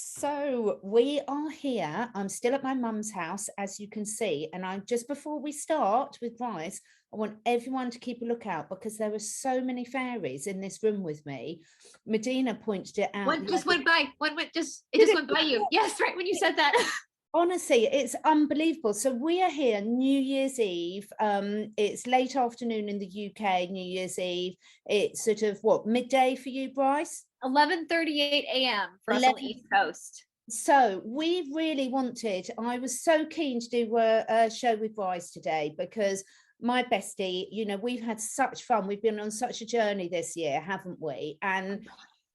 So we are here. I'm still at my mum's house, as you can see. And I just before we start with Brice, I want everyone to keep a lookout because there are so many fairies in this room with me. Medina pointed it out. One just went by. It just Did it? went by you. Yes, right when you said that. Honestly, it's unbelievable. So we are here New Year's Eve. It's late afternoon in the UK, New Year's Eve. It's sort of what, midday for you, Brice? 11:38 a.m. for us on the East Coast. So we really wanted, I was so keen to do a show with Brice today because my bestie, you know, we've had such fun. We've been on such a journey this year, haven't we? And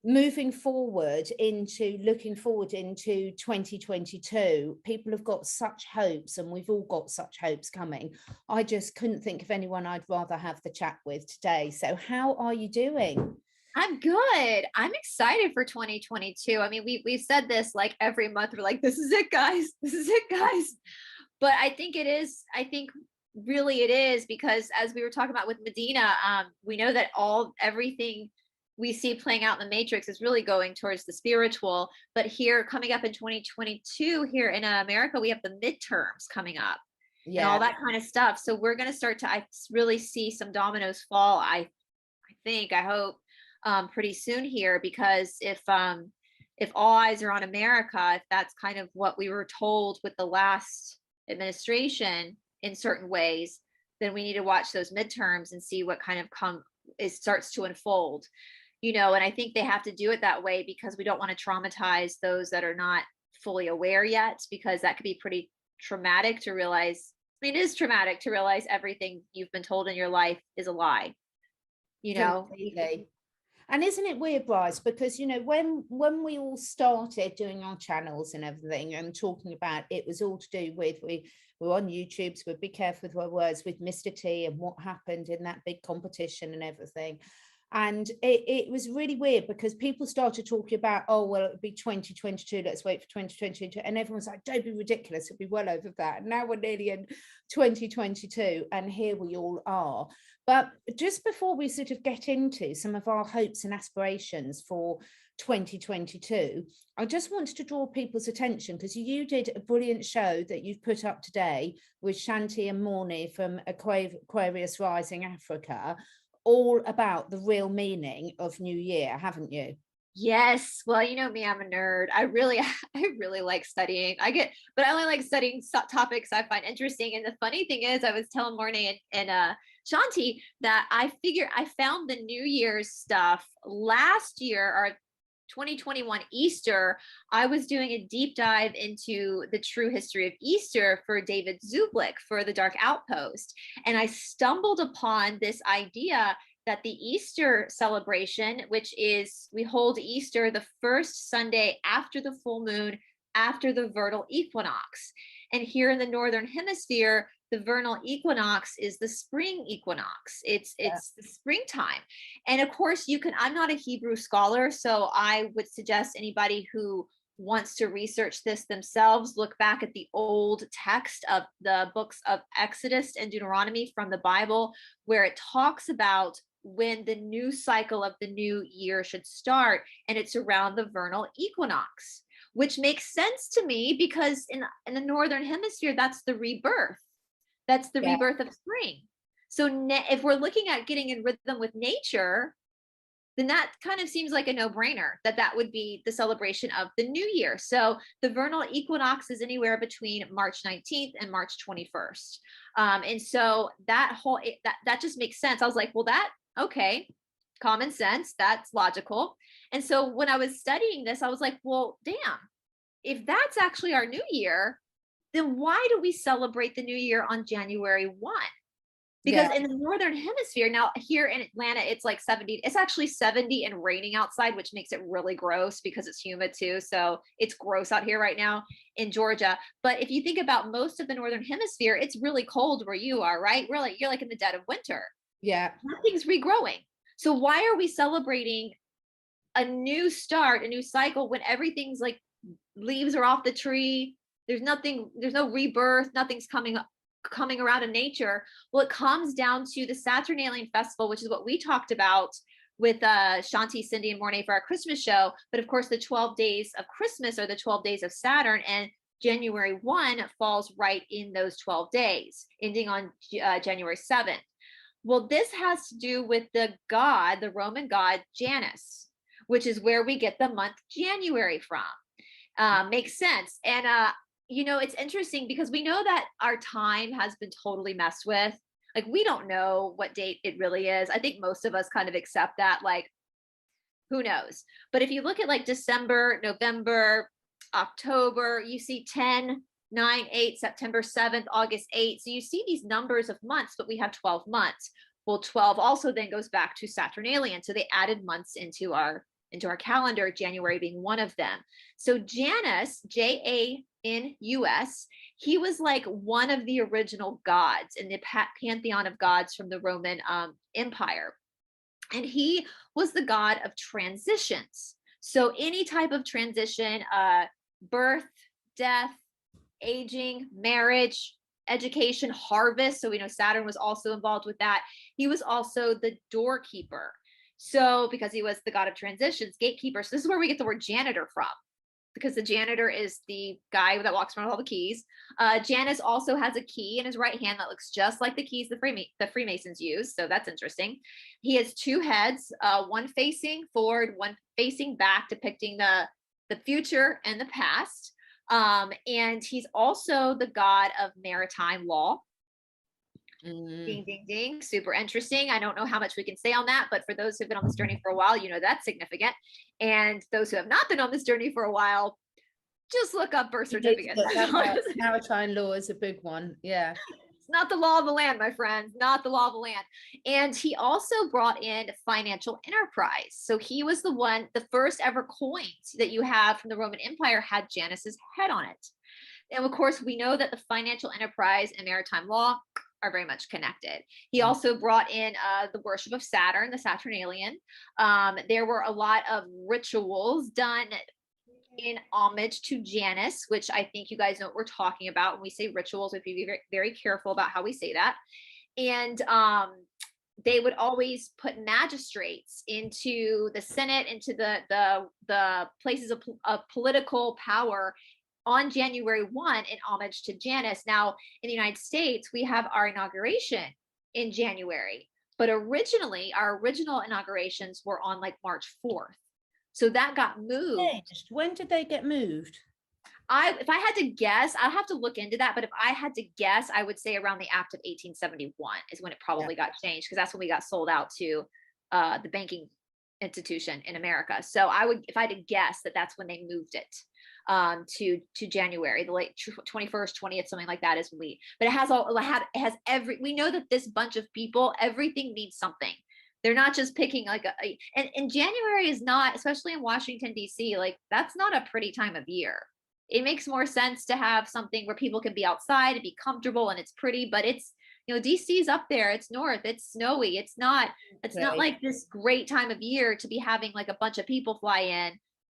looking forward into 2022, people have got such hopes and we've all got such hopes coming. I just couldn't think of anyone I'd rather have the chat with today. So how are you doing? I'm good. I'm excited for 2022. I mean, we've said this like every month. We're like, this is it, guys. This is it, guys. But I think it is. I think really it is, because as we were talking about with Medina, we know that everything we see playing out in the Matrix is really going towards the spiritual. But here, coming up in 2022, here in America, we have the midterms coming up. Yeah. And all that kind of stuff. So we're going to start to, I really see some dominoes fall. I hope pretty soon here, because if all eyes are on America, if that's kind of what we were told with the last administration in certain ways, then we need to watch those midterms and see what kind of starts to unfold, you know. And I think they have to do it that way because we don't want to traumatize those that are not fully aware yet, because that could be pretty traumatic to realize. I mean, it is traumatic to realize everything you've been told in your life is a lie, you know. Completely. And isn't it weird, Brice, because, you know, when we all started doing our channels and everything and talking about it was all to do with, we were on YouTube, so we'd be careful with our words, with Mr. T and what happened in that big competition and everything. And it was really weird because people started talking about, oh, well, it'll be 2022. Let's wait for 2022. And everyone's like, don't be ridiculous. It'll be well over that. And now we're nearly in 2022. And here we all are. But just before we sort of get into some of our hopes and aspirations for 2022, I just wanted to draw people's attention because you did a brilliant show that you've put up today with Shanti and Morni from Aquarius Rising Africa, all about the real meaning of New Year, haven't you? Yes. Well, you know me, I'm a nerd. I really like studying. But I only like studying topics I find interesting. And the funny thing is, I was telling Mornay and Shanti that I found the New Year's stuff last year, or 2021 Easter. I was doing a deep dive into the true history of Easter for David Zublik for the Dark Outpost. And I stumbled upon this idea that the Easter celebration, which is, we hold Easter the first Sunday after the full moon, after the vernal equinox. And here in the Northern Hemisphere, the vernal equinox is the spring equinox. It's the springtime. And of course I'm not a Hebrew scholar, so I would suggest anybody who wants to research this themselves, look back at the old text of the books of Exodus and Deuteronomy from the Bible, where it talks about when the new cycle of the new year should start, and it's around the vernal equinox, which makes sense to me because in the Northern Hemisphere, that's the rebirth. That's the rebirth of spring. So if we're looking at getting in rhythm with nature, then that kind of seems like a no-brainer that would be the celebration of the new year. So the vernal equinox is anywhere between March 19th and March 21st. And so that just makes sense. I was like, well, okay, common sense, that's logical. And so when I was studying this, I was like, well, damn, if that's actually our new year, then why do we celebrate the new year on January 1? Because in the Northern Hemisphere, now here in Atlanta, it's like 70, it's actually 70 and raining outside, which makes it really gross because it's humid too. So it's gross out here right now in Georgia. But if you think about most of the Northern Hemisphere, it's really cold where you are, right? You're like in the dead of winter. Yeah. Nothing's regrowing. So why are we celebrating a new start, a new cycle, when everything's like leaves are off the tree? There's no rebirth, nothing's coming around in nature. Well, it comes down to the Saturnalian festival, which is what we talked about with Shanti, Cindy, and Mornay for our Christmas show. But of course, the 12 days of Christmas are the 12 days of Saturn, and January 1 falls right in those 12 days, ending on January 7th. Well, this has to do with the god, the Roman god Janus, which is where we get the month January from. Makes sense. And, you know, it's interesting because we know that our time has been totally messed with. Like, we don't know what date it really is. I think most of us kind of accept that, like, who knows? But if you look at like December, November, October, you see 10, 9, 8, September 7th, August 8th. So you see these numbers of months, but we have 12 months. Well, 12 also then goes back to Saturnalian. So they added months into our calendar, January being one of them. So Janus, Janus, he was like one of the original gods in the pantheon of gods from the Roman Empire. And he was the god of transitions. So any type of transition, birth, death, aging, marriage, education, harvest. So we know Saturn was also involved with that. He was also the doorkeeper. So because he was the god of transitions, gatekeeper. So this is where we get the word janitor from, because the janitor is the guy that walks around with all the keys. Janus also has a key in his right hand that looks just like the keys the Freemasons use. So that's interesting. He has two heads, one facing forward, one facing back, depicting the future and the past. And he's also the god of maritime law. Ding, ding, ding. Super interesting. I don't know how much we can say on that, but for those who've been on this journey for a while, you know that's significant. And those who have not been on this journey for a while, just look up birth certificates. Maritime law is a big one. Yeah. It's not the law of the land, my friends, not the law of the land. And he also brought in financial enterprise. So he was the first ever coins that you have from the Roman Empire had Janus's head on it. And of course, we know that the financial enterprise and maritime law are very much connected. He also brought in the worship of Saturn, the Saturnalian. There were a lot of rituals done in homage to Janus, which I think you guys know what we're talking about when we say rituals. We have to be very, very careful about how we say that. And they would always put magistrates into the Senate, into the places of political power on January 1 in homage to Janus. Now, in the United States, we have our inauguration in January, but originally our original inaugurations were on like March 4th. So that got moved. When did they get moved? If I had to guess, I'll have to look into that. But if I had to guess, I would say around the Act of 1871 is when it probably got changed, because that's when we got sold out to the banking institution in America. So if I had to guess, that's when they moved it to January, the late 21st, 20th, something like that is when but we know that this bunch of people, everything means something. They're not just picking like and January is not, especially in Washington, D.C., like that's not a pretty time of year. It makes more sense to have something where people can be outside and be comfortable and it's pretty, but it's, you know, DC's up there, it's north, it's snowy. It's not like this great time of year to be having like a bunch of people fly in,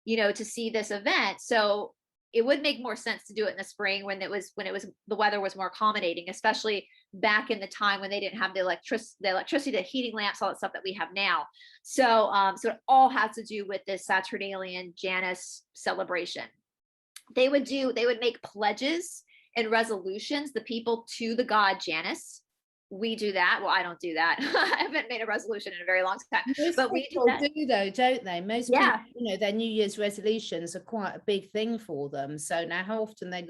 you know, to see this event. So it would make more sense to do it in the spring when the weather was more accommodating, especially back in the time when they didn't have the electricity, the heating lamps, all that stuff that we have now. So it all has to do with this Saturnalian Janus celebration. They would make pledges and resolutions, the people, to the god Janus. We do that. Well, I don't do that. I haven't made a resolution in a very long time. Most but we do though, don't they? Most people, you know, their New Year's resolutions are quite a big thing for them. So now, how often they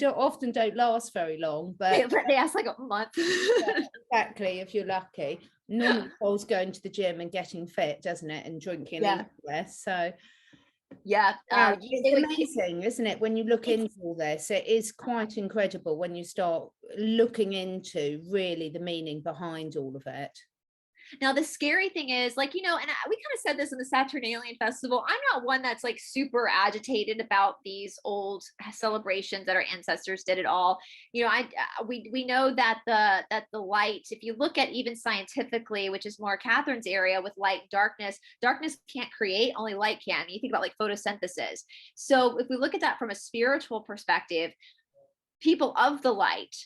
often don't last very long, but they last like a month. Exactly, if you're lucky. Normally, involves going to the gym and getting fit, doesn't it, and drinking less. So. It's amazing, isn't it, when you look into all this? It is quite incredible when you start looking into really the meaning behind all of it. Now, the scary thing is, like, you know, and we kind of said this in the Saturnalian Festival, I'm not one that's like super agitated about these old celebrations that our ancestors did at all. You know, we know that the light, if you look at even scientifically, which is more Catherine's area with light and darkness can't create, only light can. You think about like photosynthesis. So if we look at that from a spiritual perspective, people of the light,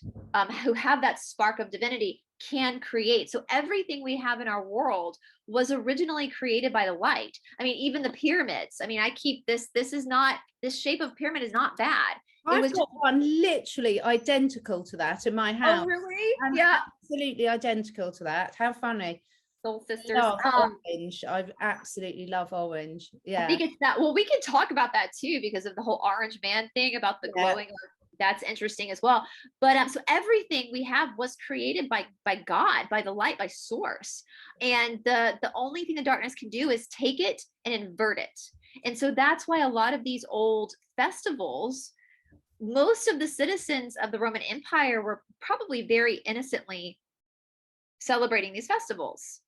who have that spark of divinity, can create. So everything we have in our world was originally created by the light. I mean, even the pyramids. I mean, I keep this is not, this shape of pyramid is not bad. I've got one literally identical to that in my house. Oh, really? And yeah, absolutely identical to that. How funny. soul sisters. Orange. I absolutely love orange. Yeah, I think it's that. Well, we can talk about that too, because of the whole orange man thing about the glowing. That's interesting as well. But so everything we have was created by God, by the light, by source. And the only thing the darkness can do is take it and invert it. And so that's why a lot of these old festivals, most of the citizens of the Roman Empire were probably very innocently celebrating these festivals.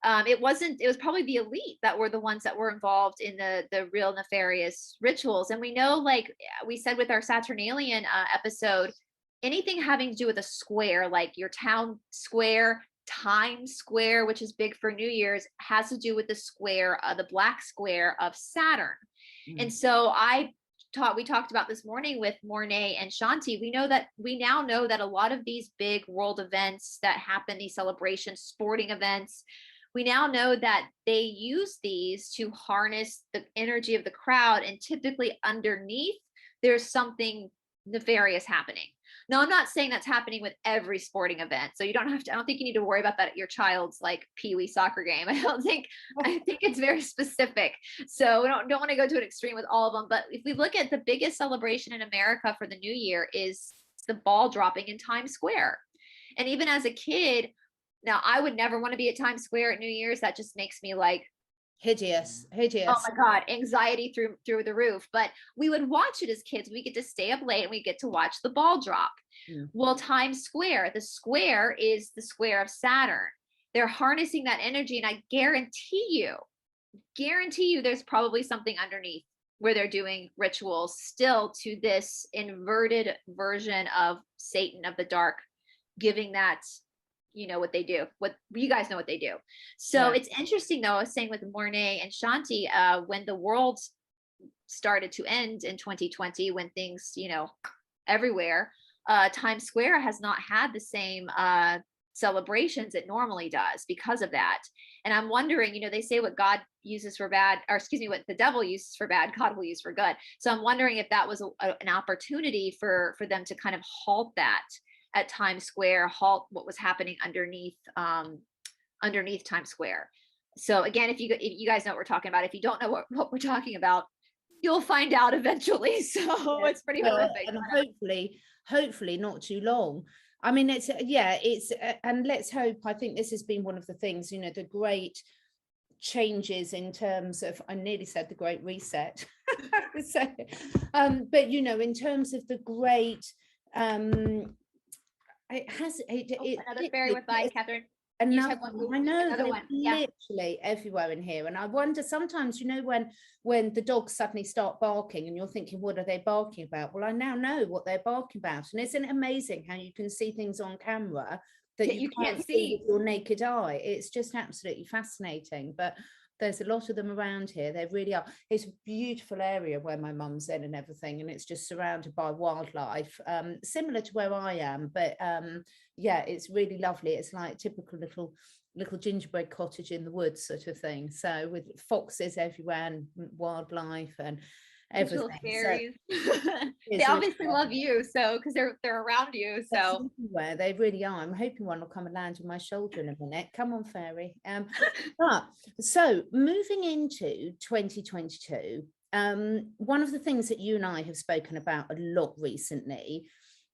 It was probably the elite that were the ones that were involved in the real nefarious rituals. And we know, like we said with our Saturnalian episode, anything having to do with a square, like your town square, Times Square, which is big for New Year's, has to do with the square, the black square of Saturn. And so we talked about this morning with Mornay and Shanti. We now know that a lot of these big world events that happen, these celebrations, sporting events, we now know that they use these to harness the energy of the crowd, and typically underneath there's something nefarious happening. Now, I'm not saying that's happening with every sporting event, so I don't think you need to worry about that at your child's like Pee-wee soccer game. I think it's very specific. So we don't want to go to an extreme with all of them. But if we look at the biggest celebration in America for the new year is the ball dropping in Times Square. And even as a kid, now I would never want to be at Times Square at New Year's. That just makes me like hideous. Oh my God, anxiety through the roof. But we would watch it as kids. We get to stay up late and we get to watch the ball drop. Well, Times Square, the square is the square of Saturn. They're harnessing that energy. And I guarantee you there's probably something underneath where they're doing rituals still to this inverted version of Satan of the dark, giving that, what they do, what you guys know what they do. So it's interesting though, I was saying with Mornay and Shanti, when the world started to end in 2020, when things, everywhere, Times Square has not had the same celebrations it normally does because of that. And I'm wondering, they say what God uses for bad, or excuse me, what the devil uses for bad, God will use for good. So I'm wondering if that was an opportunity for them to kind of halt that at Times Square, halt what was happening underneath Times Square. So again, if you guys know what we're talking about, if you don't know what we're talking about, you'll find out eventually. So it's pretty horrific. And hopefully not too long. I mean, and let's hope, I think this has been one of the things, the great changes in terms of, I nearly said the great reset. But, in terms of the great, another fairy with eyes, Catherine. I know, literally everywhere in here. And I wonder sometimes, when the dogs suddenly start barking and you're thinking, what are they barking about? Well, I now know what they're barking about. And isn't it amazing how you can see things on camera that you can't see with your naked eye? It's just absolutely fascinating. But there's a lot of them around here. They really are. It's a beautiful area where my mum's in and everything, and it's just surrounded by wildlife, similar to where I am. But it's really lovely. It's like typical little gingerbread cottage in the woods sort of thing. So with foxes everywhere and wildlife and everything. Fairies. They obviously love you, so because they're around you. So everywhere, they really are. I'm hoping one will come and land on my shoulder in a minute. Come on, fairy. But so moving into 2022, one of the things that you and I have spoken about a lot recently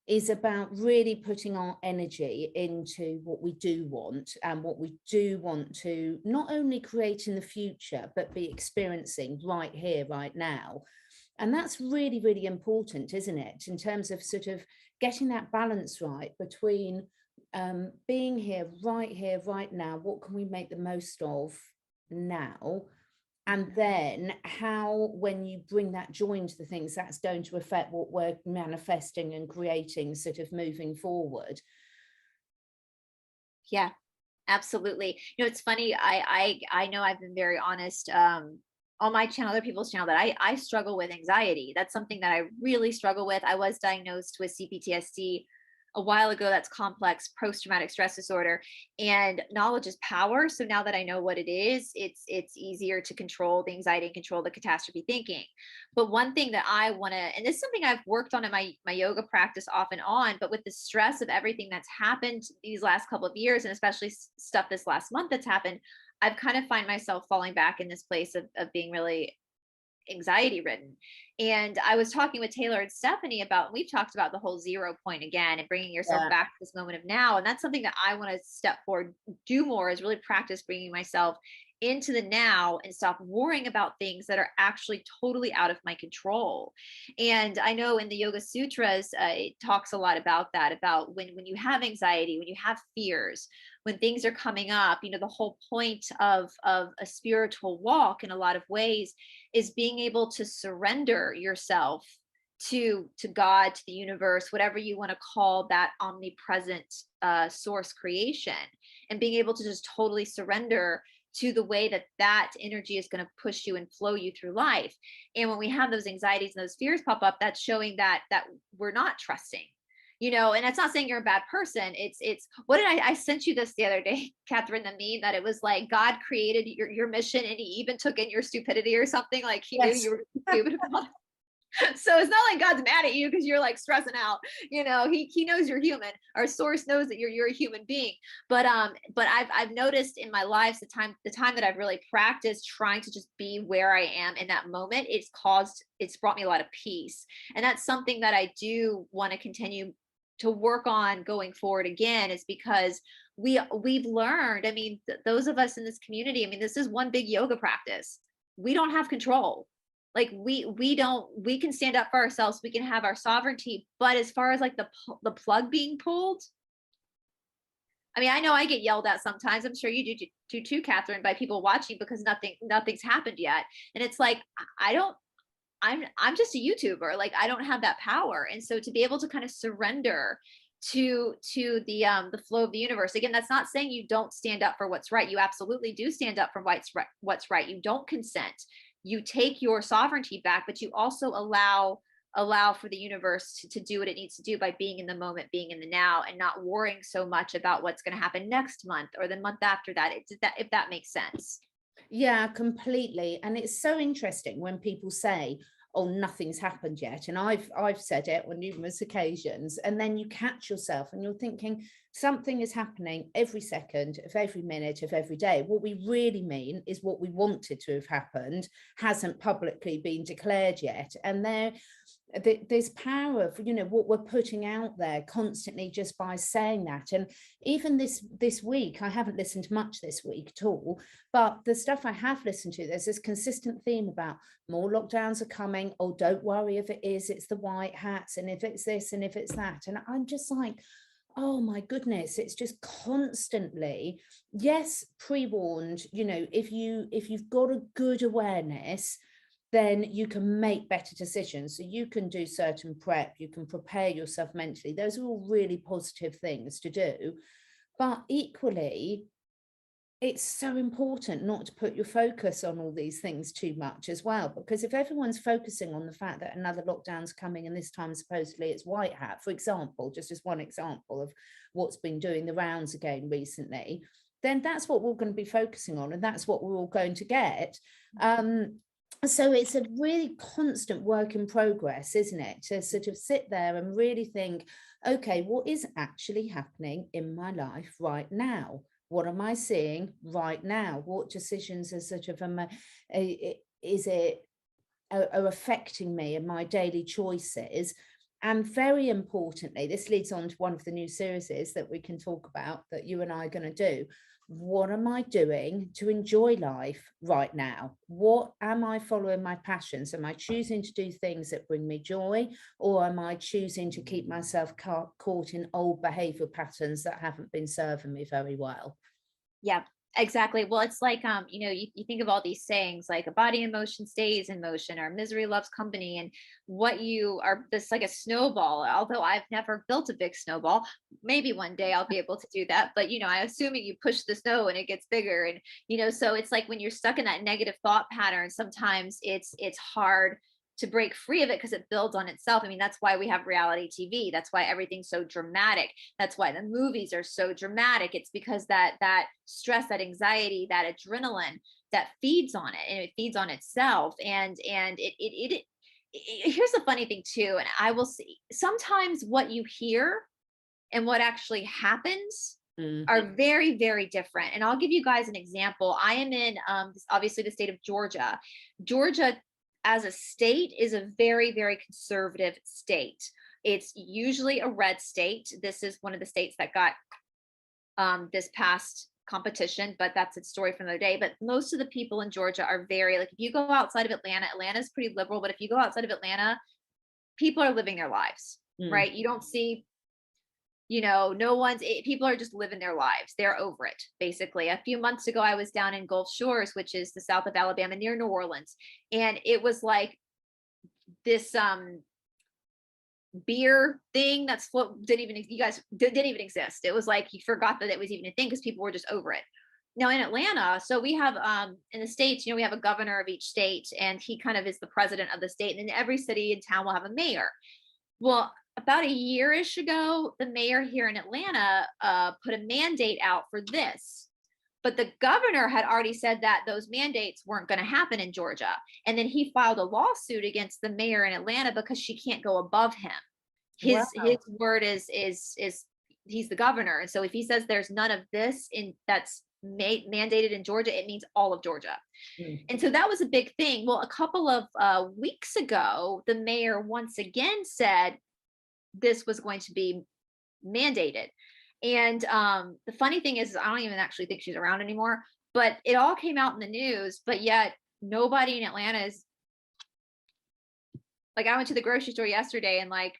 is about really putting our energy into what we do want and what we do want to not only create in the future, but be experiencing right here, right now. And that's really, really important, isn't it? In terms of sort of getting that balance right between being here, right now, what can we make the most of now? And then how, when you bring that joy into the things, that's going to affect what we're manifesting and creating sort of moving forward. Yeah, absolutely. It's funny. I know I've been very honest on my channel, other people's channel, that I struggle with anxiety. That's something that I really struggle with. I was diagnosed with CPTSD a while ago. That's complex post-traumatic stress disorder, and knowledge is power. So now that I know what it is, it's easier to control the anxiety and control the catastrophe thinking. But one thing that I want to, and this is something I've worked on in my yoga practice off and on, but with the stress of everything that's happened these last couple of years, and especially stuff this last month that's happened, I've kind of find myself falling back in this place of being really anxiety ridden. And I was talking with Taylor and Stephanie about, we've talked about the whole 0 point again, and bringing yourself back to this moment of now. And that's something that I want to step forward, do more, is really practice bringing myself into the now and stop worrying about things that are actually totally out of my control. And I know in the Yoga Sutras, it talks a lot about that, about when you have anxiety, when you have fears, when things are coming up, you know, the whole point of a spiritual walk in a lot of ways is being able to surrender yourself to God, to the universe, whatever you want to call that omnipresent source creation, and being able to just totally surrender to the way that energy is going to push you and flow you through life. And when we have those anxieties and those fears pop up, that's showing that we're not trusting, you know. And that's not saying you're a bad person. It's what did I sent you this the other day, Catherine, the meme that it was like God created your mission, and he even took in your stupidity or something, like he knew you were stupid about it. So it's not like God's mad at you because you're like stressing out, you know. He knows you're human. Our source knows that you're a human being. But I've noticed in my life, the time that I've really practiced trying to just be where I am in that moment, it's brought me a lot of peace. And that's something that I do want to continue to work on going forward again, is because we've learned, I mean, those of us in this community, I mean, this is one big yoga practice. We don't have control. Like we can stand up for ourselves. We can have our sovereignty. But as far as like the plug being pulled, I mean, I know I get yelled at sometimes. I'm sure you do too, Catherine, by people watching, because nothing's happened yet. And it's like, I'm just a YouTuber. Like, I don't have that power. And so to be able to kind of surrender to the flow of the universe. Again, that's not saying you don't stand up for what's right. You absolutely do stand up for what's right. You don't consent. You take your sovereignty back, but you also allow for the universe to do what it needs to do by being in the moment, being in the now, and not worrying so much about what's going to happen next month or the month after that, if that makes sense. Yeah, completely. And it's so interesting when people say, oh, nothing's happened yet. And I've said it on numerous occasions. And then you catch yourself and you're thinking something is happening every second of every minute of every day. What we really mean is what we wanted to have happened hasn't publicly been declared yet. And there's power of, you know, what we're putting out there constantly just by saying that. And even this week, I haven't listened much this week at all, but the stuff I have listened to, there's this consistent theme about more lockdowns are coming. Oh, don't worry if it is, it's the white hats, and if it's this and if it's that. And I'm just like, oh my goodness, it's just constantly, yes, pre-warned, you know, if you've got a good awareness, then you can make better decisions. So you can do certain prep, you can prepare yourself mentally. Those are all really positive things to do. But equally, it's so important not to put your focus on all these things too much as well, because if everyone's focusing on the fact that another lockdown's coming, and this time supposedly it's white hat, for example, just as one example of what's been doing the rounds again recently, then that's what we're going to be focusing on, and that's what we're all going to get. So it's a really constant work in progress, isn't it? To sort of sit there and really think, okay, what is actually happening in my life right now? What am I seeing right now? What decisions are sort of, are affecting me and my daily choices? And very importantly, this leads on to one of the new series that we can talk about that you and I are going to do. What am I doing to enjoy life right now? What am I following my passions? Am I choosing to do things that bring me joy, or am I choosing to keep myself caught in old behavioral patterns that haven't been serving me very well? Yeah, Exactly. Well, it's like, you know, you think of all these sayings like a body in motion stays in motion, or misery loves company. And what you are, this like a snowball, although I've never built a big snowball. Maybe one day I'll be able to do that. But, you know, I assuming you push the snow and it gets bigger. And, you know, so it's like when you're stuck in that negative thought pattern, sometimes it's hard to break free of it because it builds on itself. I mean, that's why we have reality TV. That's why everything's so dramatic. That's why the movies are so dramatic. It's because that stress, that anxiety, that adrenaline that feeds on it, and it feeds on itself. And here's the funny thing too. And I will see sometimes what you hear and what actually happens are very, very different. And I'll give you guys an example. I am in obviously the state of Georgia. Georgia as a state is a very, very conservative state. It's usually a red state. This is one of the states that got this past competition, but that's a story for another day. But most of the people in Georgia are very, like, if you go outside of Atlanta, Atlanta's pretty liberal, but if you go outside of Atlanta, people are living their lives, right? You don't see, you know, people are just living their lives. They're over it. Basically, a few months ago, I was down in Gulf Shores, which is the south of Alabama near New Orleans. And it was like this, beer thing that's didn't even exist. It was like, you forgot that it was even a thing because people were just over it. Now in Atlanta, so we have, in the States, you know, we have a governor of each state, and he kind of is the president of the state. And then every city and town will have a mayor. Well, about a year-ish ago, the mayor here in Atlanta put a mandate out for this. But the governor had already said that those mandates weren't going to happen in Georgia. And then he filed a lawsuit against the mayor in Atlanta because she can't go above him. His word is he's the governor. And so if he says there's none of this that's mandated in Georgia, it means all of Georgia. And so that was a big thing. Well, a couple of weeks ago, the mayor once again said this was going to be mandated. And the funny thing is, I don't even actually think she's around anymore, but it all came out in the news, but yet nobody in Atlanta is, like, I went to the grocery store yesterday and like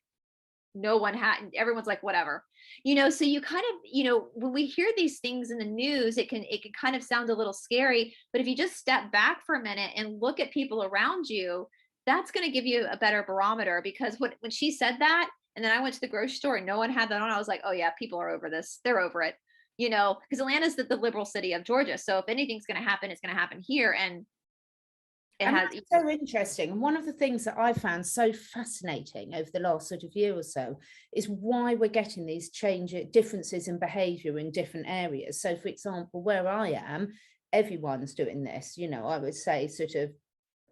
no one had, everyone's like, whatever, you know. So you kind of, you know, when we hear these things in the news, it can kind of sound a little scary, but if you just step back for a minute and look at people around you, that's going to give you a better barometer. Because when she said that, and then I went to the grocery store and no one had that on, I was like, oh yeah, people are over this. They're over it, you know, because Atlanta's the liberal city of Georgia. So if anything's going to happen, it's going to happen here. And it's so interesting. And one of the things that I found so fascinating over the last sort of year or so is why we're getting these differences in behavior in different areas. So for example, where I am, everyone's doing this, you know, I would say sort of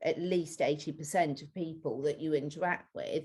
at least 80% of people that you interact with,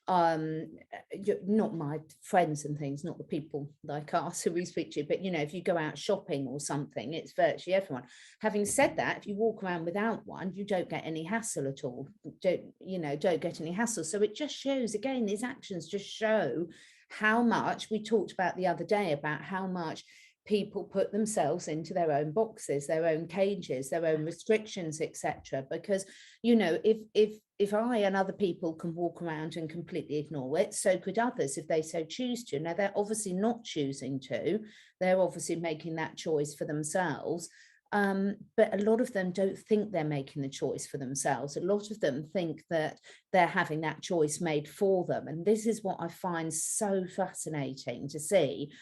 not my friends and things, not the people like us who we speak to, but you know, if you go out shopping or something, it's virtually everyone. Having said that, if you walk around without one, you don't get any hassle at all, don't get any hassle. So it just shows, again, these actions just show how much we talked about the other day, about how much people put themselves into their own boxes, their own cages, their own restrictions, etc. Because, you know, if I and other people can walk around and completely ignore it, so could others if they so choose to. Now, they're obviously not choosing to, they're obviously making that choice for themselves. But a lot of them don't think they're making the choice for themselves. A lot of them think that they're having that choice made for them. And this is what I find so fascinating to see.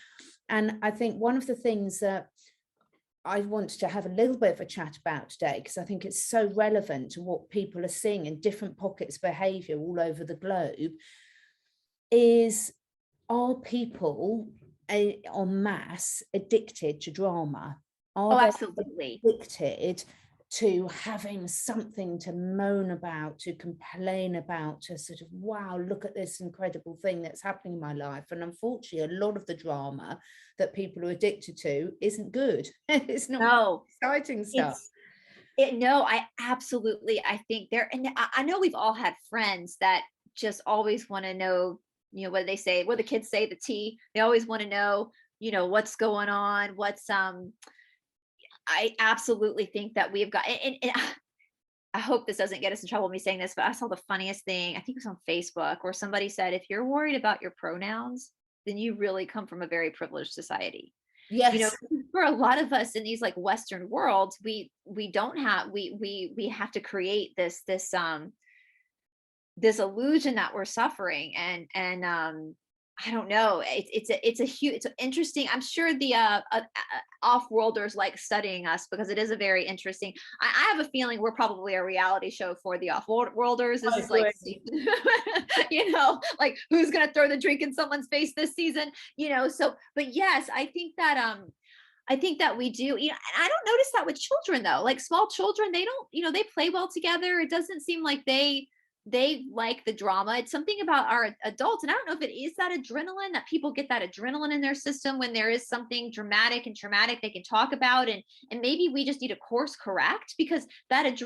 And I think one of the things that I want to have a little bit of a chat about today, because I think it's so relevant to what people are seeing in different pockets of behaviour all over the globe, is, are people en masse addicted to drama? Are they absolutely addicted to having something to moan about, to complain about, to sort of, wow, look at this incredible thing that's happening in my life? And unfortunately, a lot of the drama that people are addicted to isn't good. It's not exciting stuff. I absolutely, I think and I know we've all had friends that just always want to know, you know, what they say, what the kids say, the tea. They always want to know, you know, what's going on, I absolutely think that we've got, and I hope this doesn't get us in trouble me saying this, but I saw the funniest thing, I think it was on Facebook, where somebody said, if you're worried about your pronouns, then you really come from a very privileged society. Yes. For a lot of us in these like Western worlds, we don't have, we have to create this illusion that we're suffering. And I don't know, it's a huge, it's interesting. I'm sure the off-worlders like studying us because it is a very interesting, I have a feeling we're probably a reality show for the off-worlders. This is like like who's gonna throw the drink in someone's face this season, so. But yes, I think that we do, and I don't notice that with children though. Like small children, they don't, they play well together. It doesn't seem like they like the drama. It's something about our adults, and I don't know if it is that adrenaline, that people get that adrenaline in their system when there is something dramatic and traumatic they can talk about, and maybe we just need to course correct, because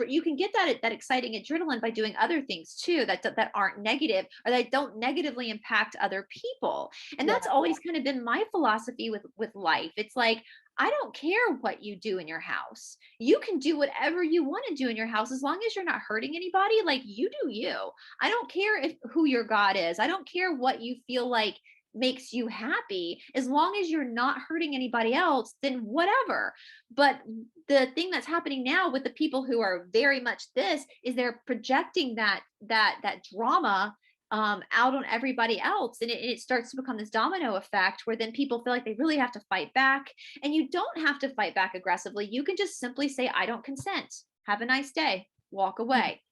you can get that exciting adrenaline by doing other things too that aren't negative, or that don't negatively impact other people. And that's always kind of been my philosophy with life. It's like, I don't care what you do in your house. You can do whatever you want to do in your house as long as you're not hurting anybody. Like, you do you. I don't care who your God is. I don't care what you feel like makes you happy. As long as you're not hurting anybody else, then whatever. But the thing that's happening now with the people who are very much this is they're projecting that drama out on everybody else, and it starts to become this domino effect where then people feel like they really have to fight back. And you don't have to fight back aggressively. You can just simply say, I don't consent, have a nice day, walk away,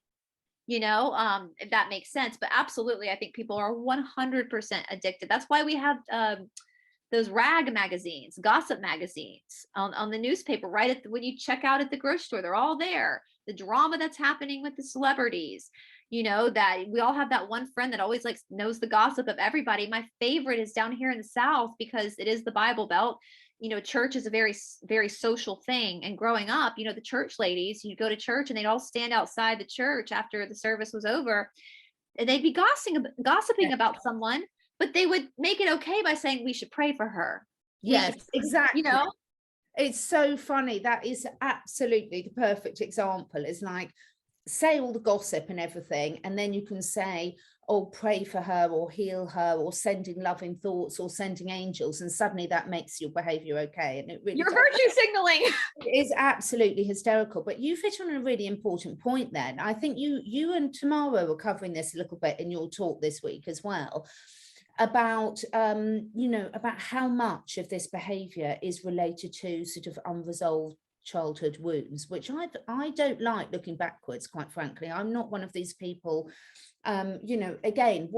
if that makes sense. But absolutely, I think people are 100% addicted. That's why we have those rag magazines, gossip magazines on the newspaper, right when you check out at the grocery store. They're all there, the drama that's happening with the celebrities, that we all have that one friend that always knows the gossip of everybody. My favorite is down here in the South, because it is the Bible Belt. Church is a very, very social thing. And growing up, the church ladies, you go to church and they'd all stand outside the church after the service was over, and they'd be gossiping about someone, but they would make it okay by saying, we should pray for her. Yes, exactly. It's so funny. That is absolutely the perfect example. It's like, say all the gossip and everything, and then you can say, oh, pray for her or heal her or sending loving thoughts or sending angels, and suddenly that makes your behavior okay. And it really, you're virtue signaling. It is absolutely hysterical. But you've hit on a really important point then. I think you and Tamara were covering this a little bit in your talk this week as well, about about how much of this behavior is related to sort of unresolved childhood wounds, which I don't like looking backwards, quite frankly. I'm not one of these people, again,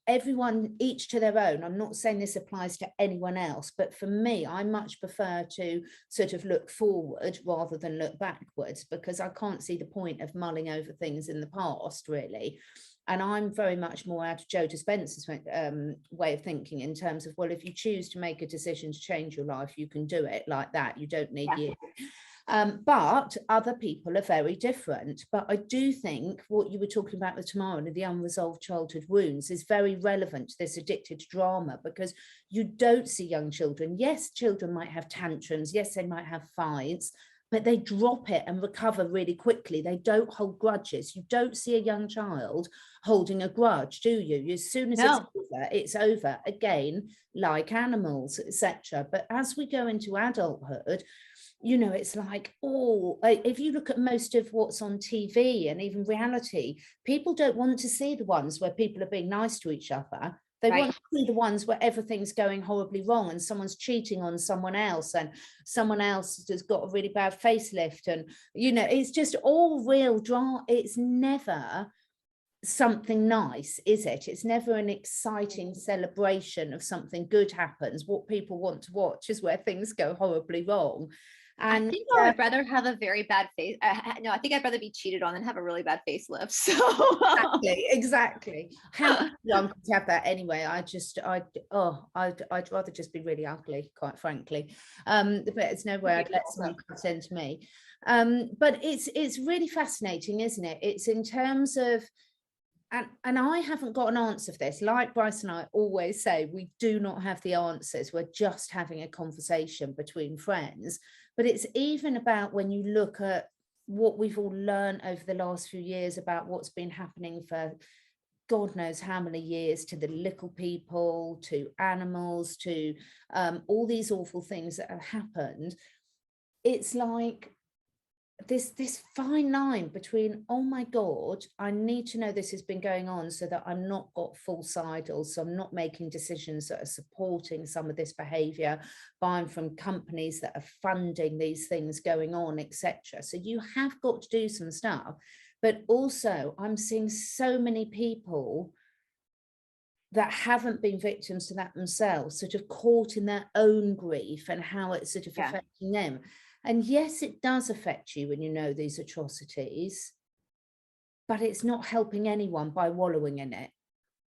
everyone, each to their own. I'm not saying this applies to anyone else, but for me, I much prefer to sort of look forward rather than look backwards, because I can't see the point of mulling over things in the past, really. And I'm very much more out of Joe Dispenza's way of thinking, in terms of, well, if you choose to make a decision to change your life, you can do it like that. You don't need years. But other people are very different. But I do think what you were talking about with Tamara and the unresolved childhood wounds is very relevant to this addicted drama, because you don't see young children. Yes, children might have tantrums. Yes, they might have fights, but they drop it and recover really quickly. They don't hold grudges. You don't see a young child holding a grudge, do you? As soon as it's over. Again, like animals, etc. But as we go into adulthood, it's like, if you look at most of what's on TV and even reality, people don't want to see the ones where people are being nice to each other. They want to see the ones where everything's going horribly wrong and someone's cheating on someone else and someone else has got a really bad facelift. And, it's just all real drama. It's never something nice, is it? It's never an exciting celebration of something good happens. What people want to watch is where things go horribly wrong. And I think I would rather have a very bad face. No, I think I'd rather be cheated on than have a really bad facelift. So exactly. How young to have that anyway? I'd rather just be really ugly, quite frankly. But it's no way I'd let someone cut into me. But it's really fascinating, isn't it? It's in terms of, and I haven't got an answer for this. Like Brice and I always say, we do not have the answers. We're just having a conversation between friends. But it's even about when you look at what we've all learned over the last few years about what's been happening for God knows how many years, to the little people, to animals, to all these awful things that have happened. It's like this fine line between, oh my God, I need to know this has been going on so that I'm not got false idols, so I'm not making decisions that are supporting some of this behavior, buying from companies that are funding these things going on, etc. So you have got to do some stuff. But also, I'm seeing so many people that haven't been victims to that themselves, sort of caught in their own grief and how it's sort of affecting them. And yes, it does affect you when you know these atrocities, but it's not helping anyone by wallowing in it.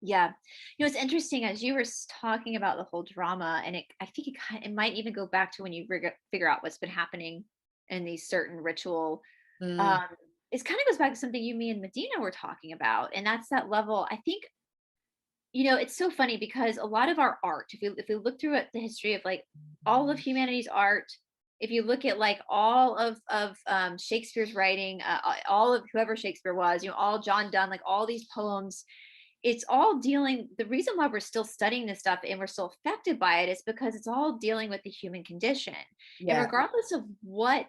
Yeah. You know, it's interesting as you were talking about the whole drama, and I think it might even go back to when you figure out what's been happening in these certain ritual. Um, it kind of goes back to something you, me, and Medina were talking about. And that's that level. I think, you know, it's so funny because a lot of our art, if we look through the history of like all of humanity's art, if you look at like all of Shakespeare's writing, all of whoever Shakespeare was, you know, all John Donne, like all these poems, it's all dealing, the reason why we're still studying this stuff and we're still affected by it is because it's all dealing with the human condition. And regardless of what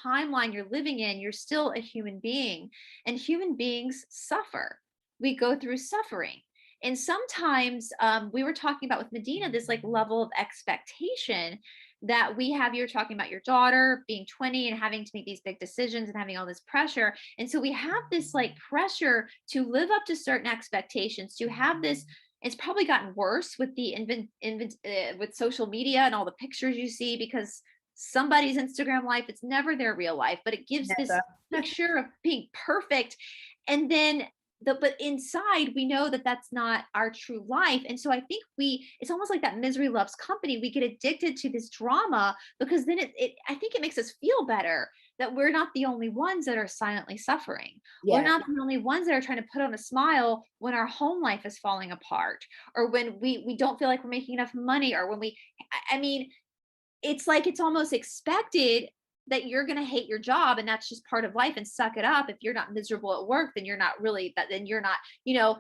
timeline you're living in, you're still a human being, and human beings suffer. We go through suffering. And sometimes we were talking about with Medina, this like level of expectation that we have. You're talking about your daughter being 20 and having to make these big decisions and having all this pressure. And so we have this like pressure to live up to certain expectations, to have this. It's probably gotten worse with the with social media and all the pictures you see, because somebody's Instagram life, it's never their real life, but it gives this picture of being perfect. And then but inside we know that that's not our true life. And so I think it's almost like that misery loves company. We get addicted to this drama because then I think it makes us feel better that we're not the only ones that are silently suffering. We're not the only ones that are trying to put on a smile when our home life is falling apart, or when we don't feel like we're making enough money, or when I mean, it's like it's almost expected that you're going to hate your job, and that's just part of life, and suck it up. If you're not miserable at work, then you're not really that, then you're not, you know,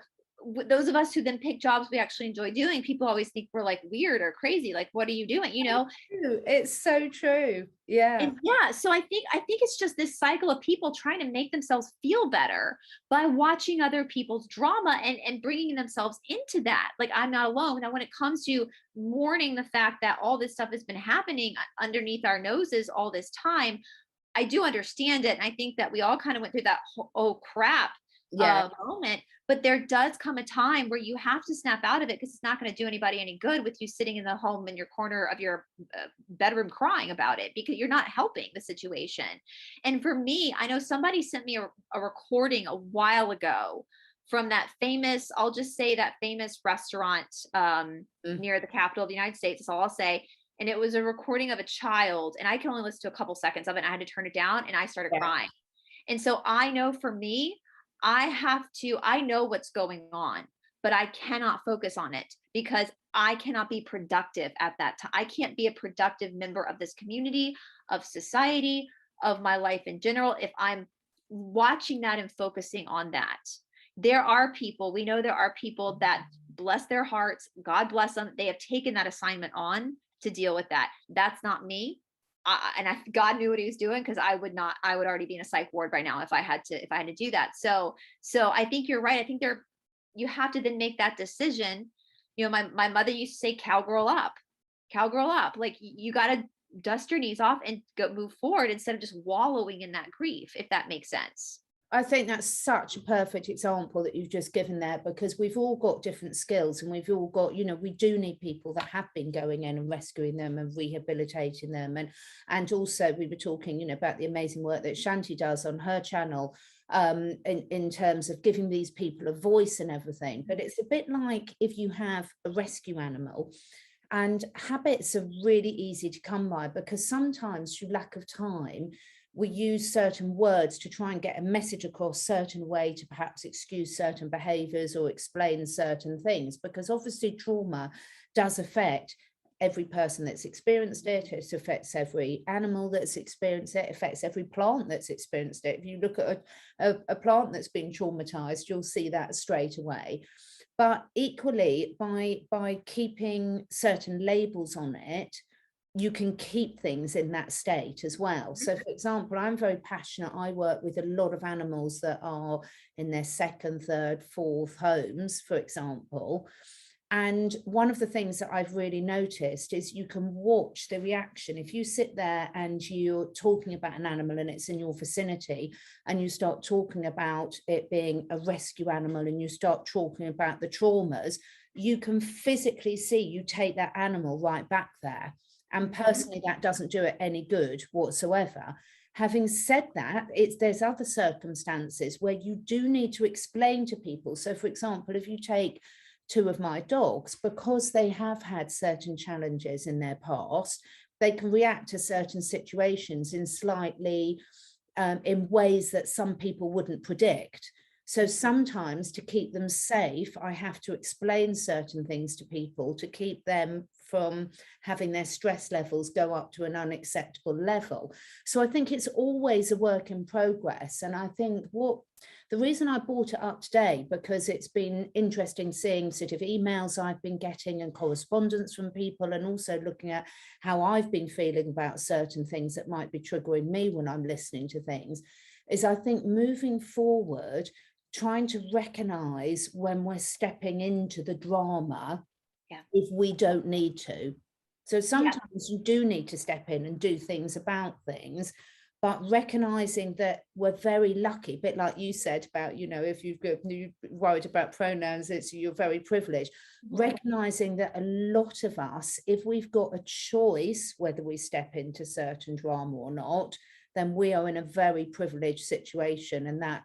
those of us who then pick jobs we actually enjoy doing, people always think we're like weird or crazy, like what are you doing, you know? It's so true. And so I think it's just this cycle of people trying to make themselves feel better by watching other people's drama and bringing themselves into that. Like, I'm not alone. Now when it comes to mourning the fact that all this stuff has been happening underneath our noses all this time, I do understand it, and I think that we all kind of went through that oh crap moment. But there does come a time where you have to snap out of it, because it's not going to do anybody any good with you sitting in the home in your corner of your bedroom crying about it, because you're not helping the situation. And for me, I know somebody sent me a recording a while ago from that famous, I'll just say that famous restaurant near the capital of the United States. That's all I'll say. And it was a recording of a child, and I can only listen to a couple seconds of it. And I had to turn it down, and I started crying. And so I know for me, I know what's going on, but I cannot focus on it because I cannot be productive at that time. I can't be a productive member of this community, of society, of my life in general, if I'm watching that and focusing on that. There are people, we know there are people that, bless their hearts, God bless them, they have taken that assignment on to deal with that. That's not me. God knew what he was doing, because I would already be in a psych ward by now if I had to do that. So I think you're right. I think you have to then make that decision. You know, my mother used to say, cowgirl up. Like you got to dust your knees off and go move forward instead of just wallowing in that grief, if that makes sense. I think that's such a perfect example that you've just given there, because we've all got different skills, and we've all got, you know, we do need people that have been going in and rescuing them and rehabilitating them. And also we were talking, you know, about the amazing work that Shanti does on her channel in terms of giving these people a voice and everything. But it's a bit like if you have a rescue animal, and habits are really easy to come by, because sometimes through lack of time, we use certain words to try and get a message across certain way to perhaps excuse certain behaviors or explain certain things, because obviously trauma does affect every person that's experienced it. It affects every animal that's experienced it. It affects every plant that's experienced it. If you look at a plant that's been traumatized, you'll see that straight away. But equally, by keeping certain labels on it, you can keep things in that state as well. So for example, I'm very passionate. I work with a lot of animals that are in their second, third, fourth homes, for example. And one of the things that I've really noticed is you can watch the reaction. If you sit there and you're talking about an animal and it's in your vicinity, and you start talking about it being a rescue animal, and you start talking about the traumas, you can physically see you take that animal right back there. And personally, that doesn't do it any good whatsoever. Having said that, there's other circumstances where you do need to explain to people. So for example, if you take 2 of my dogs, because they have had certain challenges in their past, they can react to certain situations in slightly in ways that some people wouldn't predict. So sometimes, to keep them safe, I have to explain certain things to people to keep them from having their stress levels go up to an unacceptable level. So I think it's always a work in progress. And I think the reason I brought it up today, because it's been interesting seeing sort of emails I've been getting and correspondence from people, and also looking at how I've been feeling about certain things that might be triggering me when I'm listening to things, is I think moving forward, trying to recognize when we're stepping into the drama, if we don't need to. So sometimes you do need to step in and do things about things, but recognizing that we're very lucky, a bit like you said about, if you're worried about pronouns, you're very privileged. Recognizing that a lot of us, if we've got a choice whether we step into certain drama or not, then we are in a very privileged situation, and that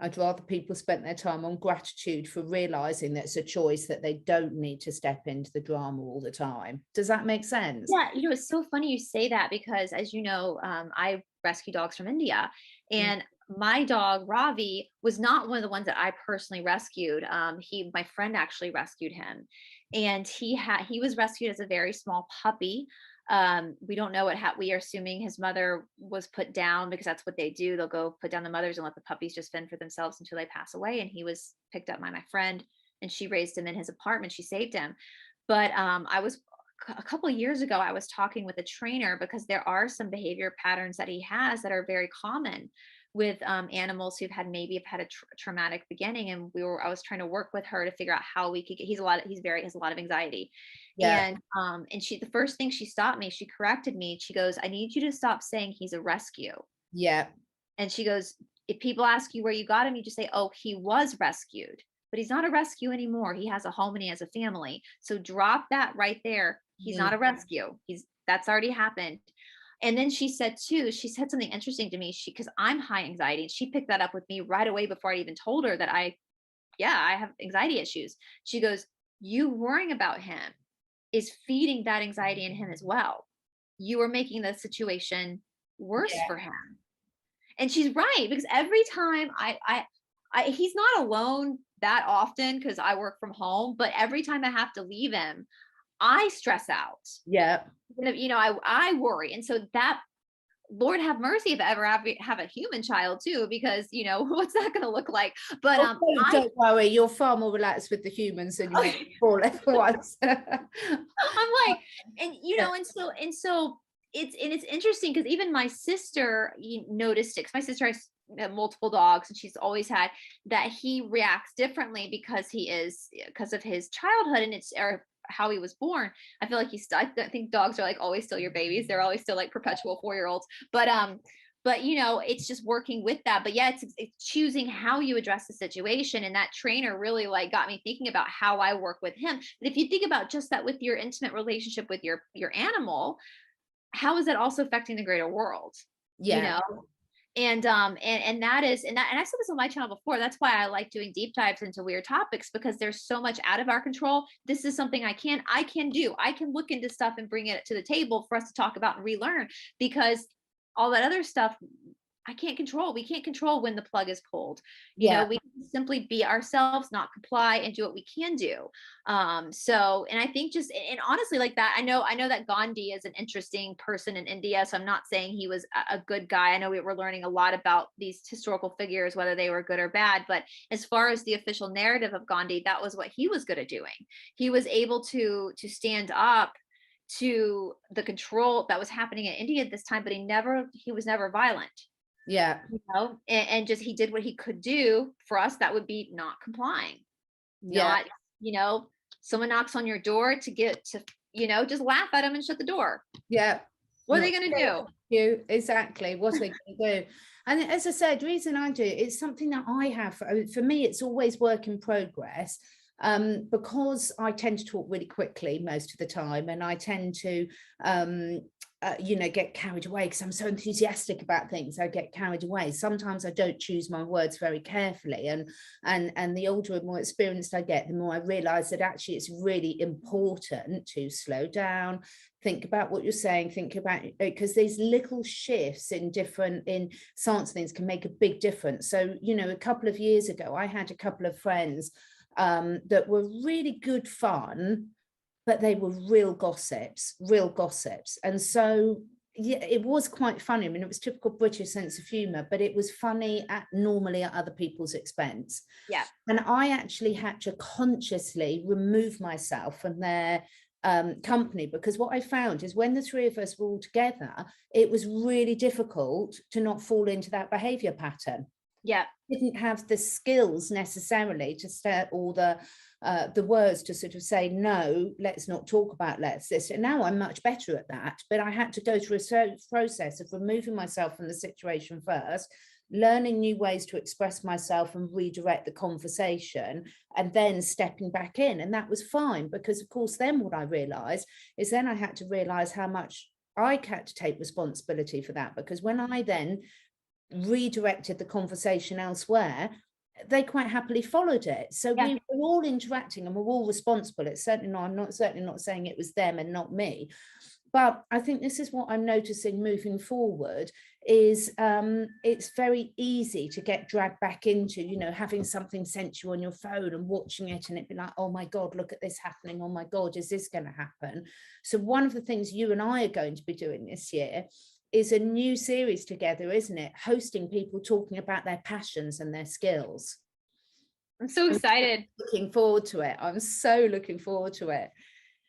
I'd rather people spent their time on gratitude for realizing that it's a choice, that they don't need to step into the drama all the time. Does that make sense? Yeah, it's so funny you say that, because as you know, I rescue dogs from India, and my dog Ravi was not one of the ones that I personally rescued. My friend actually rescued him, and he was rescued as a very small puppy. We don't know we are assuming his mother was put down, because that's what they do. They'll go put down the mothers and let the puppies just fend for themselves until they pass away. And he was picked up by my friend, and she raised him in his apartment. She saved him. But a couple of years ago, I was talking with a trainer, because there are some behavior patterns that he has that are very common with animals who've had a traumatic beginning. And I was trying to work with her to figure out how we could get, has a lot of anxiety. Yeah. And the first thing she stopped me, she corrected me. She goes, I need you to stop saying he's a rescue. Yeah. And she goes, if people ask you where you got him, you just say, oh, he was rescued, but he's not a rescue anymore. He has a home and he has a family. So drop that right there. He's not a rescue. That's already happened. And then she said something interesting to me. Because I'm high anxiety, and she picked that up with me right away before I even told her that I have anxiety issues. She goes, you worrying about him is feeding that anxiety in him as well. You are making the situation worse for him. And she's right, because every time he's not alone that often, because I work from home, but every time I have to leave him, I stress out. Yeah. I worry. And so that, Lord have mercy if I ever have a human child too, because what's that going to look like? But don't worry, you're far more relaxed with the humans than you are before everyone's. I'm like, and and so it's interesting, because even my sister noticed it, because my sister has multiple dogs, and she's always had that he reacts differently because of his childhood, and or how he was born. I feel like I think dogs are like always still your babies. They're always still like perpetual 4-year-olds. But it's just working with that. But yeah, it's choosing how you address the situation. And that trainer really like got me thinking about how I work with him. But if you think about just that with your intimate relationship with your animal, how is that also affecting the greater world? Yeah. And I said this on my channel before. That's why I like doing deep dives into weird topics, because there's so much out of our control. This is something I can do. I can look into stuff and bring it to the table for us to talk about and relearn, because all that other stuff, I can't control. We can't control when the plug is pulled. You Yeah. know, we can simply be ourselves, not comply, and do what we can do. And I think just, and honestly, like that, I know that Gandhi is an interesting person in India. So I'm not saying he was a good guy. I know we were learning a lot about these historical figures, whether they were good or bad. But as far as the official narrative of Gandhi, that was what he was good at doing. He was able to stand up to the control that was happening in India at this time, but he was never violent. Yeah. You know, and just he did what he could do. For us, that would be not complying. Not, you know, someone knocks on your door to get to, you know, just laugh at them and shut the door. Yeah. What are they going to do? You exactly what are they going to do? And as I said, the reason I do it's something that I have for me, it's always work in progress. Because I tend to talk really quickly most of the time, and I tend to you know, get carried away because I'm so enthusiastic about things. I get carried away. Sometimes I don't choose my words very carefully, and the older and more experienced I get, the more I realize that actually it's really important to slow down, think about what you're saying, think about, because these little shifts in science things can make a big difference. So, you know, a couple of years ago, I had a couple of friends that were really good fun, but they were real gossips. And so, yeah, it was quite funny. I mean, it was typical British sense of humor, but it was funny normally at other people's expense. Yeah. And I actually had to consciously remove myself from their company, because what I found is when the three of us were all together, it was really difficult to not fall into that behavior pattern. Yeah. Didn't have the skills necessarily to start all the words to sort of say, no, let's not talk about this. And now I'm much better at that, but I had to go through a process of removing myself from the situation first, learning new ways to express myself and redirect the conversation, and then stepping back in. And that was fine, because of course then what I realized is then I had to realize how much I had to take responsibility for that, because when I then redirected the conversation elsewhere, they quite happily followed it. So we were all interacting and we're all responsible. It's certainly not, I'm certainly not saying it was them and not me. But I think this is what I'm noticing moving forward is it's very easy to get dragged back into, you know, having something sent to you on your phone and watching it and it'd be like, oh my God, look at this happening. Oh my God, is this going to happen? So one of the things you and I are going to be doing this year is a new series together, isn't it? Hosting people talking about their passions and their skills. I'm so excited. Looking forward to it. I'm so looking forward to it.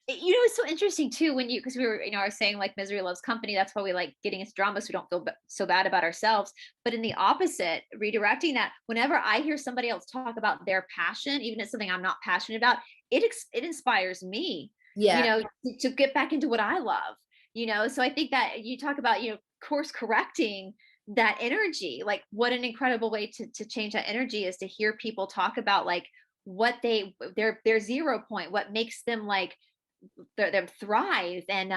You know, it's so interesting too when because we were, you know, I was saying like misery loves company. That's why we like getting into drama, so we don't feel so bad about ourselves. But in the opposite, redirecting that, whenever I hear somebody else talk about their passion, even if it's something I'm not passionate about, it inspires me. Yeah. You know, to get back into what I love. You know, so I think that you talk about, you know, course correcting that energy. Like, what an incredible way to change that energy is to hear people talk about like what their 0 point, what makes them like them thrive. And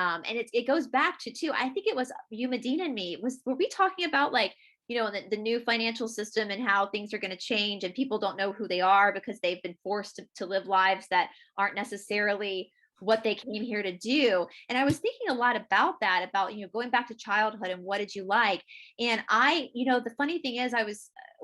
it goes back to too, I think it was you, Medina, and me, were we talking about like, you know, the new financial system and how things are going to change and people don't know who they are because they've been forced to live lives that aren't necessarily what they came here to do. And I was thinking a lot about that, about, you know, going back to childhood and what did you like? And you know, the funny thing is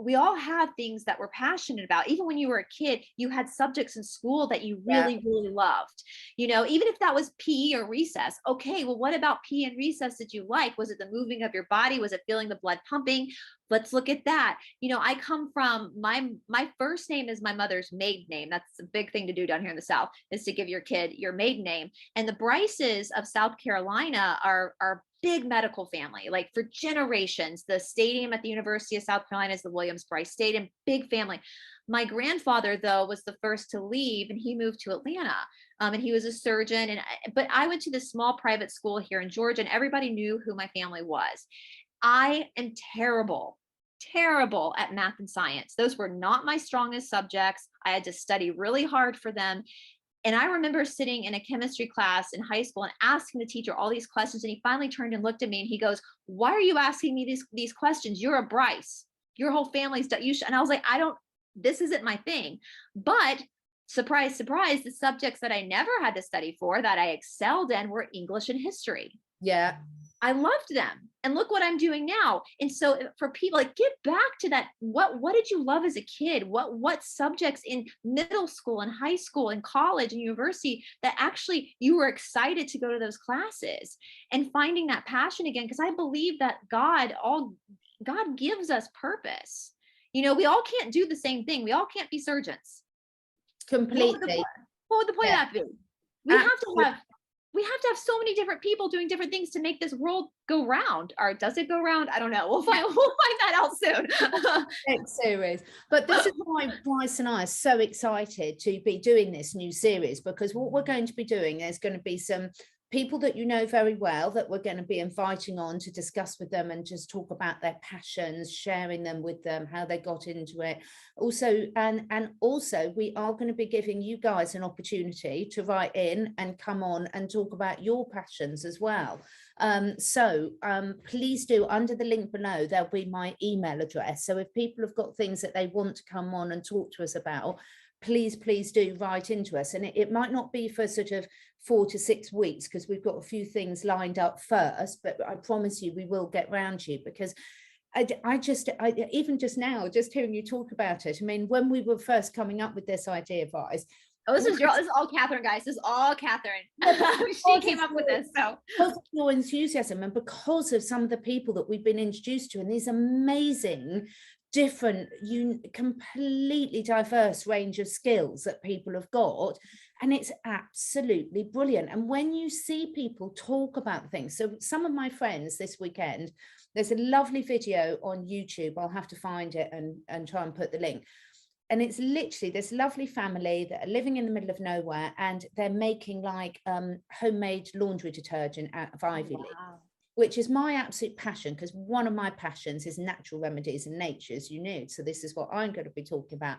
we all have things that we're passionate about. Even when you were a kid, you had subjects in school that you really, really loved, you know, even if that was PE or recess. Okay, well, what about PE and recess did you like? Was it the moving of your body? Was it feeling the blood pumping? Let's look at that. You know, I come from my first name is my mother's maiden name. That's a big thing to do down here in the South, is to give your kid your maiden name. And the Brices of South Carolina are big medical family, like for generations. The stadium at the University of South Carolina is the Williams-Brice Stadium, big family. My grandfather, though, was the first to leave and he moved to Atlanta. And he was a surgeon. But I went to this small private school here in Georgia and everybody knew who my family was. I am terrible at math and science. Those were not my strongest subjects. I had to study really hard for them. And I remember sitting in a chemistry class in high school and asking the teacher all these questions. And he finally turned and looked at me and he goes, why are you asking me these questions? You're a Brice. Your whole family's done. And I was like, this isn't my thing. But surprise, surprise, the subjects that I never had to study for that I excelled in were English and history. Yeah. I loved them, and look what I'm doing now. And so for people, like, get back to that. What did you love as a kid? What subjects in middle school and high school and college and university that actually you were excited to go to those classes, and finding that passion again? Because I believe that God gives us purpose. You know, we all can't do the same thing. We all can't be surgeons. Completely. What would the point Yeah. of that be? We have to have so many different people doing different things to make this world go round. Or does it go round? I don't know. We'll find that out soon. Next series. But this is why Brice and I are so excited to be doing this new series, because what we're going to be doing, there's going to be some people that you know very well that we're going to be inviting on to discuss with them and just talk about their passions, sharing them with them, how they got into it. Also, and also we are going to be giving you guys an opportunity to write in and come on and talk about your passions as well. So please do, under the link below, there'll be my email address. So if people have got things that they want to come on and talk to us about, please do write into us. And it might not be for sort of 4 to 6 weeks, because we've got a few things lined up first, but I promise you we will get round to you, because I even just now, just hearing you talk about it, I mean, when we were first coming up with this idea, Brice. Oh, this is all Catherine, guys. This is all Catherine. She came up with this. So because of your enthusiasm and because of some of the people that we've been introduced to, and these amazing, different, completely diverse range of skills that people have got, and it's absolutely brilliant. And when you see people talk about things, so some of my friends this weekend, there's a lovely video on YouTube, I'll have to find it and try and put the link. And it's literally this lovely family that are living in the middle of nowhere, and they're making like homemade laundry detergent out of Ivy Leaf, which is my absolute passion, because one of my passions is natural remedies and nature, as you knew. So this is what I'm going to be talking about.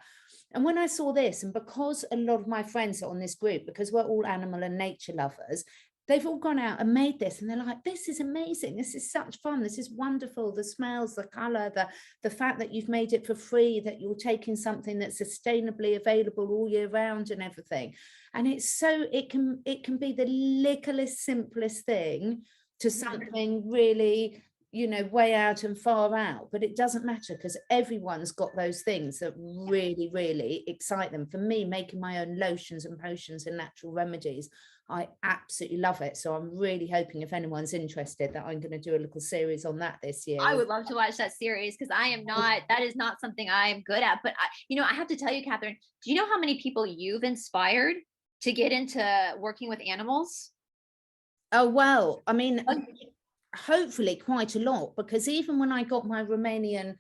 And when I saw this, and because a lot of my friends are on this group, because we're all animal and nature lovers, they've all gone out and made this, and they're like, this is amazing, this is such fun, this is wonderful, the smells, the color, the fact that you've made it for free, that you're taking something that's sustainably available all year round and everything. And it's so, it can be the littlest, simplest thing to something really, you know, way out and far out, but it doesn't matter, because everyone's got those things that really, really excite them. For me, making my own lotions and potions and natural remedies, I absolutely love it. So I'm really hoping, if anyone's interested, that I'm going to do a little series on that this year. I would love to watch that series, because that is not something I am good at. But I have to tell you, Catherine, do you know how many people you've inspired to get into working with animals? Oh, well, I mean, hopefully quite a lot, because even when I got my Romanian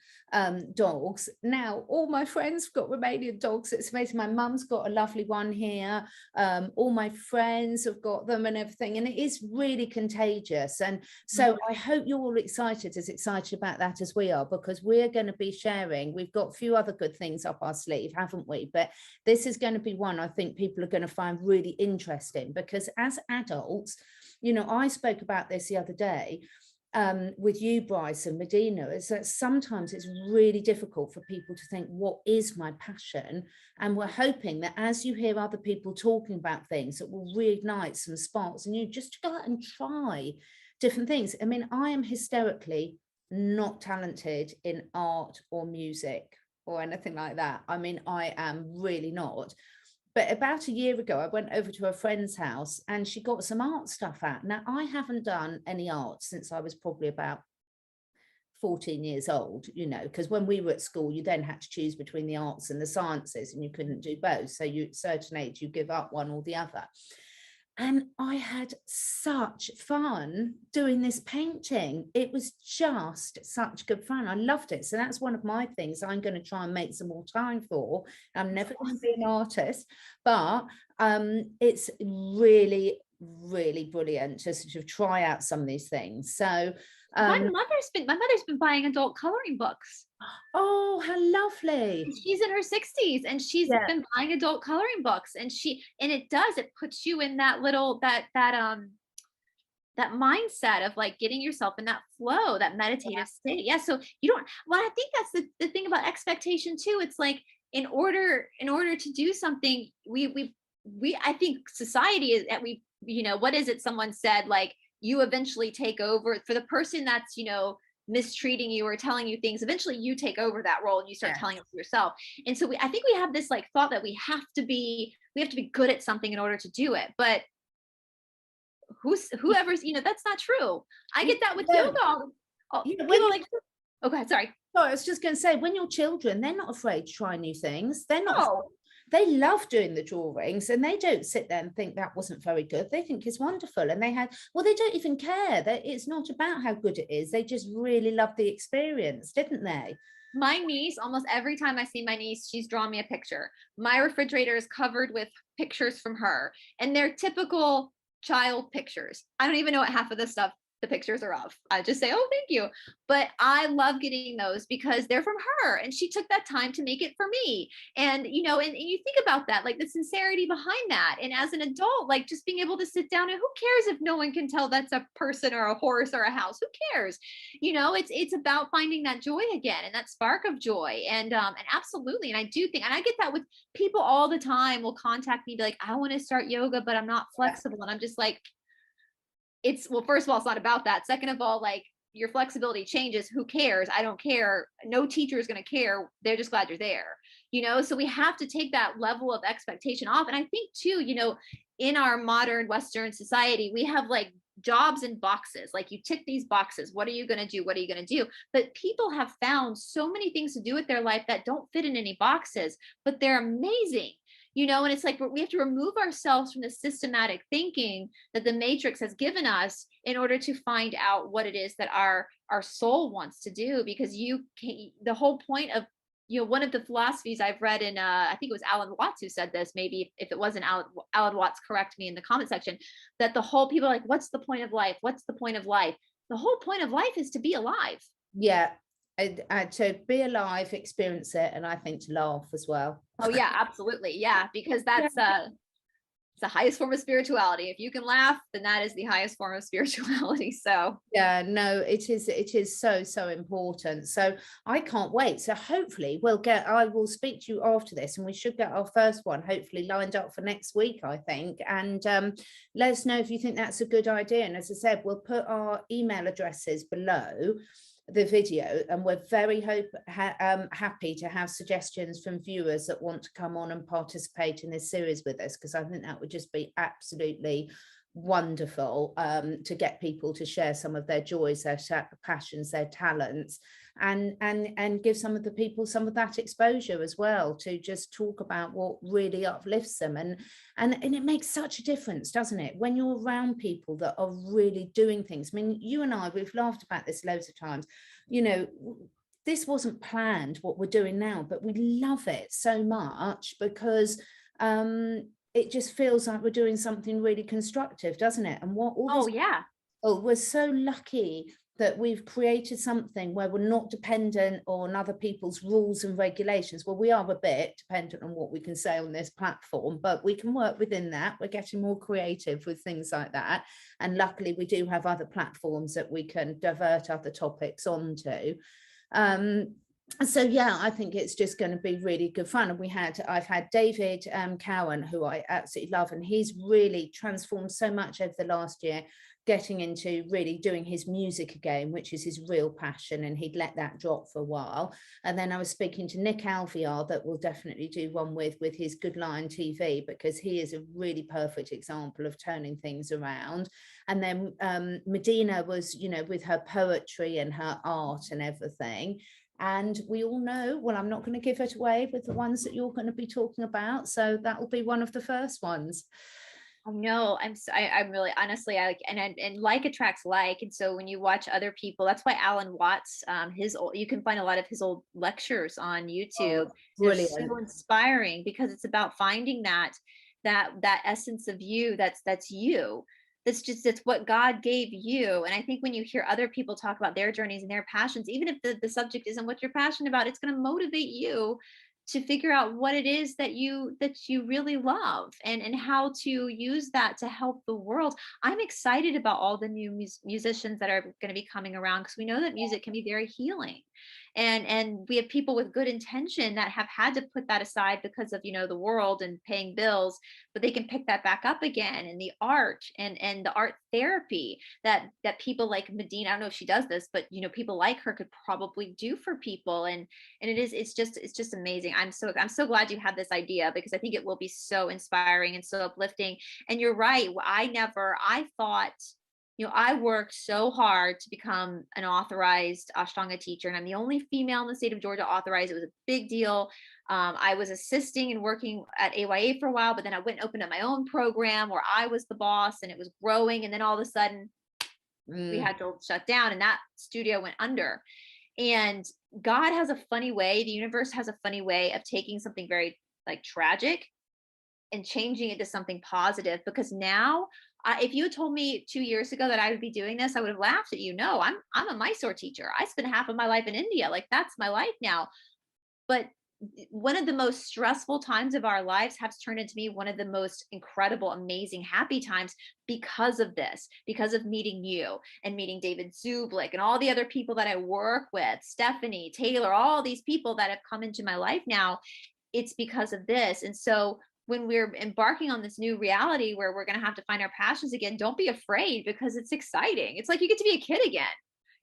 dogs, now all my friends have got Romanian dogs. It's amazing. My mum's got a lovely one here. All my friends have got them and everything, and it is really contagious. And so I hope you're all as excited about that as we are, because we're going to be sharing. We've got a few other good things up our sleeve, haven't we? But this is going to be one I think people are going to find really interesting, because as adults, you know, I spoke about this the other day with you, Brice and Medina, is that sometimes it's really difficult for people to think, what is my passion? And we're hoping that as you hear other people talking about things, that will reignite some sparks, and you just go out and try different things. I mean, I am hysterically not talented in art or music or anything like that. I mean, I am really not. But about a year ago, I went over to a friend's house and she got some art stuff out. Now, I haven't done any art since I was probably about 14 years old, you know, because when we were at school, you then had to choose between the arts and the sciences, and you couldn't do both. So you, at a certain age, you give up one or the other. And I had such fun doing this painting. It was just such good fun. I loved it. So that's one of my things I'm going to try and make some more time for. I'm never going to be an artist, but it's really, really brilliant to sort of try out some of these things. So my mother's been buying adult coloring books. Oh, how lovely. She's in her 60s, and she's been buying adult coloring books, and it puts you in that little that mindset of like getting yourself in that flow, that meditative state. Yeah. So I think that's the thing about expectation too. It's like in order to do something, I think society is that what is it? Someone said, like, you eventually take over. For the person that's, you know, mistreating you or telling you things, eventually you take over that role and you start telling it to yourself. And so I think we have this like thought that we have to be good at something in order to do it. But whoever's, you know, that's not true. I get that with yoga. People like, okay, sorry. No, I was just going to say, when you're children, they're not afraid to try new things. They're not. No. They love doing the drawings, and they don't sit there and think that wasn't very good. They think it's wonderful, and they don't even care. It's not about how good it is. They just really love the experience, didn't they? My niece, almost every time I see my niece, she's drawn me a picture. My refrigerator is covered with pictures from her, and they're typical child pictures. I don't even know what half of the stuff the pictures are of. I just say, oh, thank you. But I love getting those because they're from her, and she took that time to make it for me. And, you know, and you think about that, like the sincerity behind that. And as an adult, like just being able to sit down, and who cares if no one can tell that's a person or a horse or a house? Who cares? You know, it's about finding that joy again and that spark of joy. And absolutely. And I do think, and I get that with people all the time will contact me, be like, I want to start yoga, but I'm not flexible. And I'm just like, well, first of all, it's not about that. Second of all, like your flexibility changes. Who cares? I don't care. No teacher is going to care. They're just glad you're there, you know? So we have to take that level of expectation off. And I think too, you know, in our modern Western society, we have like jobs in boxes. Like you tick these boxes. What are you going to do? What are you going to do? But people have found so many things to do with their life that don't fit in any boxes, but they're amazing. You know, and it's like we have to remove ourselves from the systematic thinking that the matrix has given us in order to find out what it is that our soul wants to do. Because the whole point of, you know, one of the philosophies I've read in, I think it was Alan Watts who said this, maybe if it wasn't Alan Watts, correct me in the comment section, that the whole people are like, what's the point of life? What's the point of life? The whole point of life is to be alive. Yeah. To be alive, experience it, and I think to laugh as well. Oh yeah, absolutely. Yeah, because that's it's the highest form of spirituality. If you can laugh, then that is the highest form of spirituality. So yeah, no, it is so important. So I can't wait. So hopefully I will speak to you after this, and we should get our first one hopefully lined up for next week, I think. And let us know if you think that's a good idea. And as I said, we'll put our email addresses below the video, and we're very happy to have suggestions from viewers that want to come on and participate in this series with us, because I think that would just be absolutely wonderful, to get people to share some of their joys, their passions, their talents, and give some of the people some of that exposure as well, to just talk about what really uplifts them. And it makes such a difference, doesn't it, when you're around people that are really doing things. I mean, you and I, we've laughed about this loads of times, you know, this wasn't planned what we're doing now, but we love it so much because it just feels like we're doing something really constructive, doesn't it? And we're so lucky that we've created something where we're not dependent on other people's rules and regulations. Well, we are a bit dependent on what we can say on this platform, but we can work within that. We're getting more creative with things like that. And luckily we do have other platforms that we can divert other topics onto. So yeah, I think it's just going to be really good fun. And I've had David Cowan, who I absolutely love, and he's really transformed so much over the last year, getting into really doing his music again, which is his real passion, and he'd let that drop for a while. And then I was speaking to Nick Alviar, that we'll definitely do one with his Good Lion TV, because he is a really perfect example of turning things around. And then Medina was, you know, with her poetry and her art and everything. And we all know, well, I'm not going to give it away with the ones that you're going to be talking about, so that will be one of the first ones. Oh no, I'm really, honestly, I like, and like attracts like. And so when you watch other people, that's why Alan Watts, you can find a lot of his old lectures on YouTube. Oh, brilliant. They're so inspiring, because it's about finding that essence of you, that's you. It's what God gave you. And I think when you hear other people talk about their journeys and their passions, even if the subject isn't what you're passionate about, it's going to motivate you to figure out what it is that you really love, and how to use that to help the world. I'm excited about all the new musicians that are going to be coming around, because we know that music can be very healing. And we have people with good intention that have had to put that aside because of, the world and paying bills, but they can pick that back up again. And the art and the art therapy that people like Medina, I don't know if she does this, but people like her could probably do for people. And it's just amazing. I'm so glad you had this idea, because I think it will be so inspiring and so uplifting. And you're right. I thought, I worked so hard to become an authorized Ashtanga teacher, and I'm the only female in the state of Georgia authorized. It was a big deal. I was assisting and working at AYA for a while, but then I went and opened up my own program where I was the boss, and it was growing. And then all of a sudden we had to shut down, and that studio went under. And God has a funny way, the universe has a funny way of taking something very like tragic and changing it to something positive. Because now, if you had told me 2 years ago that I would be doing this, I would have laughed at you. No, I'm a Mysore teacher. I spent half of my life in India. Like, that's my life now. But one of the most stressful times of our lives has turned into me one of the most incredible, amazing, happy times because of this, because of meeting you and meeting David Zublik and all the other people that I work with, Stephanie, Taylor, all these people that have come into my life now. It's because of this. And so when we're embarking on this new reality where we're going to have to find our passions again, don't be afraid, because it's exciting. It's like you get to be a kid again.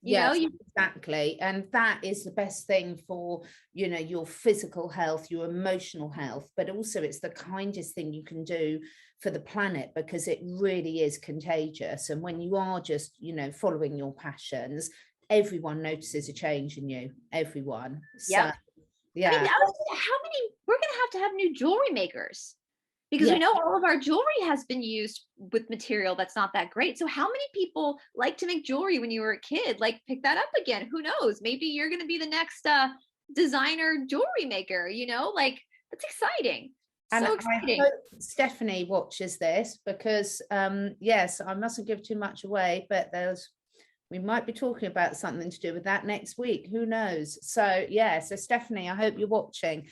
Yes, exactly. And that is the best thing for, your physical health, your emotional health, but also it's the kindest thing you can do for the planet, because it really is contagious. And when you are just, following your passions, everyone notices a change in you, everyone. Yep. So, yeah. I mean, how many, we're going to have new jewelry makers, because we know all of our jewelry has been used with material that's not that great. So how many people like to make jewelry when you were a kid? Like, pick that up again. Who knows? Maybe you're going to be the next designer jewelry maker, like, that's exciting. And so exciting. I hope Stephanie watches this, because yes, I mustn't give too much away, but we might be talking about something to do with that next week. Who knows? So yeah, so Stephanie, I hope you're watching,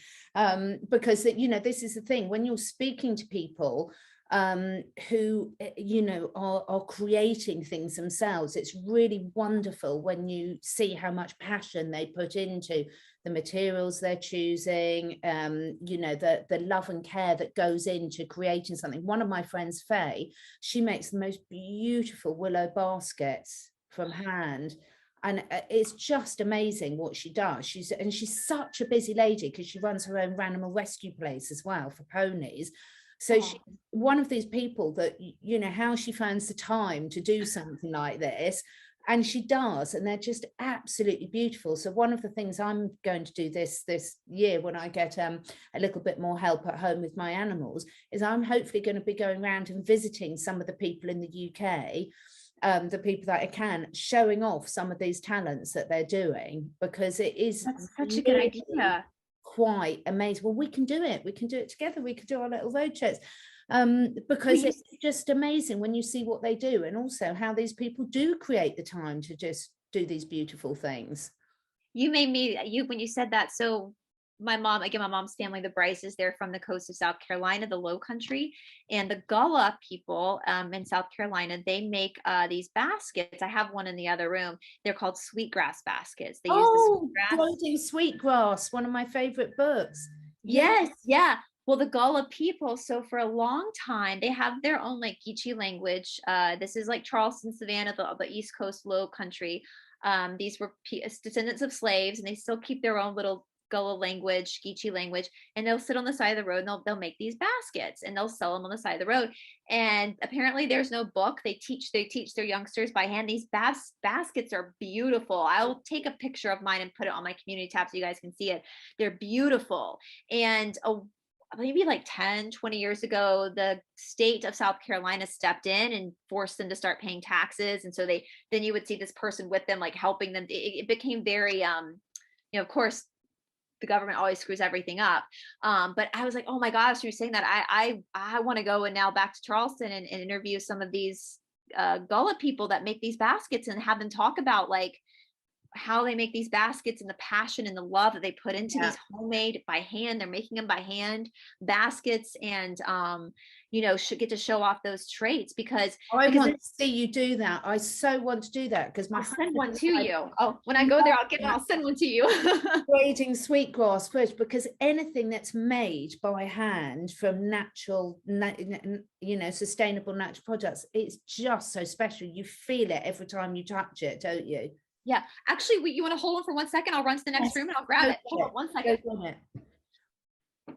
because this is the thing, when you're speaking to people who are creating things themselves, it's really wonderful when you see how much passion they put into the materials they're choosing, the love and care that goes into creating something. One of my friends, Faye, she makes the most beautiful willow baskets from hand, and it's just amazing what she does. She's such a busy lady, because she runs her own animal rescue place as well for ponies. So she's one of these people that, how she finds the time to do something like this, and she does, and they're just absolutely beautiful. So one of the things I'm going to do this year, when I get a little bit more help at home with my animals, is I'm hopefully going to be going around and visiting some of the people in the UK, the people that I can, showing off some of these talents that they're doing, because that's such a good idea. Quite amazing. Well, we can do it together. We could do our little road trips, because it's just amazing when you see what they do, and also how these people do create the time to just do these beautiful things. You made me, when you said that. So my mom's family, the Brices, they're from the coast of South Carolina, the Low Country, and the Gullah people in South Carolina, they make these baskets. I have one in the other room. They're called sweetgrass baskets. They use the sweetgrass. Sweetgrass, one of my favorite books. Yes, yeah. Well, the Gullah people, so for a long time, they have their own like Geechee language. This is like Charleston, Savannah, the East Coast Low Country. These were descendants of slaves, and they still keep their own little Gullah language, Geechee language, and they'll sit on the side of the road, and they'll make these baskets, and they'll sell them on the side of the road. And apparently there's no book. They teach their youngsters by hand. These baskets are beautiful. I'll take a picture of mine and put it on my community tab so you guys can see it. They're beautiful. And maybe like 10, 20 years ago, the state of South Carolina stepped in and forced them to start paying taxes. And so then you would see this person with them, like helping them. It became very, of course, the government always screws everything up. But I was like, oh my gosh, you're saying that I want to go and now back to Charleston and interview some of these Gullah people that make these baskets, and have them talk about like how they make these baskets and the passion and the love that they put into these homemade by hand. They're making them by hand baskets, and you know, should get to show off those traits because I want to see you do that. I so want to do that because my I'll send one to you. Oh, when I go there, I'll send one to you. Grading sweetgrass first, because anything that's made by hand from natural, you know, sustainable natural products, it's just so special. You feel it every time you touch it, don't you? Yeah, actually, you want to hold on for 1 second? I'll run to the next room and I'll grab it. Hold on 1 second.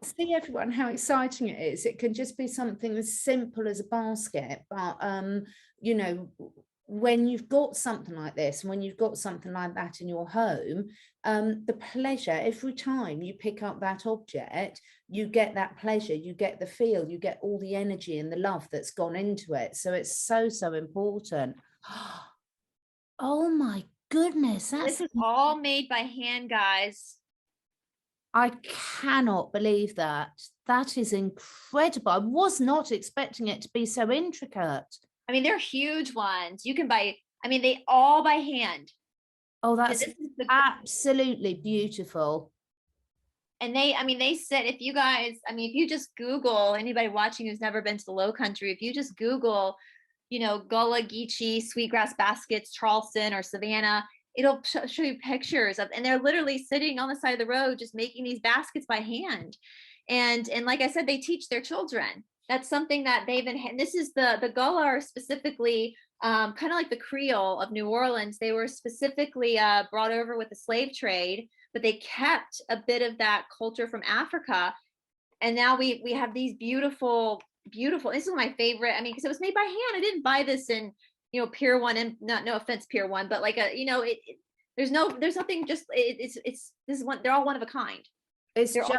See everyone how exciting it is. It can just be something as simple as a basket, but you know, when you've got something like this, when you've got something like that in your home, the pleasure every time you pick up that object, you get that pleasure, you get the feel, you get all the energy and the love that's gone into it. So it's so important. Oh my goodness, this is all made by hand, guys. I cannot believe that. That is incredible. I was not expecting it to be so intricate. I mean, they're huge ones. You can buy, I mean, they all by hand. Oh, that's absolutely beautiful. And they, I mean, they said, if you guys, I mean, if you just Google, anybody watching who's never been to the Low Country, if you just Google, you know, Gullah Geechee sweetgrass baskets, Charleston or Savannah, it'll show you pictures of, and they're literally sitting on the side of the road, just making these baskets by hand. And like I said, they teach their children. That's something that they've been, and this is the Gullah are specifically kind of like the Creole of New Orleans. They were specifically brought over with the slave trade, but they kept a bit of that culture from Africa. And now we have these beautiful, this is my favorite. I mean, because it was made by hand. I didn't buy this in, you know, Pier 1, and no offense, Pier 1, but like a, you know, there's nothing, just this is one, they're all one of a kind. It's just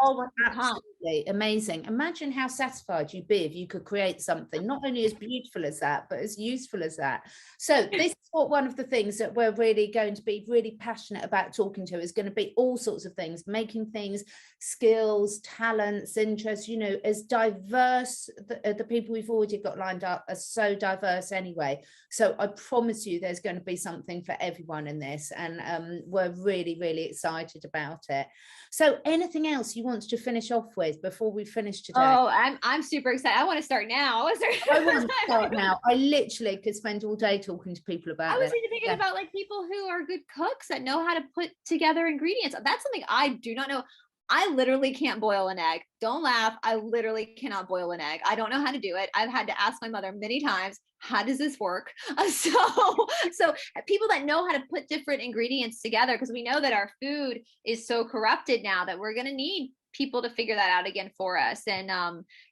absolutely amazing. Imagine how satisfied you'd be if you could create something not only as beautiful as that, but as useful as that. So this is what one of the things that we're really going to be really passionate about talking to is going to be all sorts of things, making things, skills, talents, interests, you know, as diverse. The people we've already got lined up are so diverse anyway. So I promise you there's going to be something for everyone in this. And we're really, really excited about it. So anything else you want to finish off with before we finish today? Oh, I'm super excited. I want to start now. I want to start now. I literally could spend all day talking to people about I was even thinking about like people who are good cooks that know how to put together ingredients. That's something I do not know. I literally can't boil an egg. Don't laugh. I literally cannot boil an egg. I don't know how to do it. I've had to ask my mother many times, how does this work? So people that know how to put different ingredients together, because we know that our food is so corrupted now that we're going to need people to figure that out again for us. And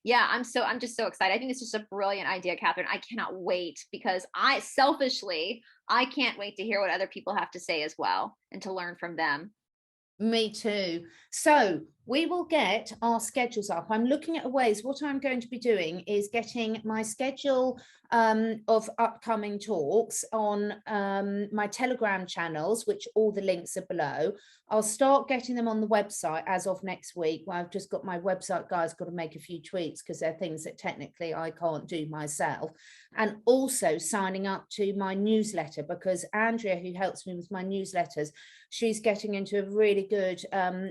yeah, I'm just so excited. I think it's just a brilliant idea, Catherine. I cannot wait, because I can't wait to hear what other people have to say as well and to learn from them. Me too. So we will get our schedules up. I'm looking at ways. What I'm going to be doing is getting my schedule of upcoming talks on my Telegram channels, which all the links are below. I'll start getting them on the website as of next week. Well, I've just got my website guys got to make a few tweaks because they're things that technically I can't do myself. And also signing up to my newsletter, because Andrea, who helps me with my newsletters, she's getting into a really good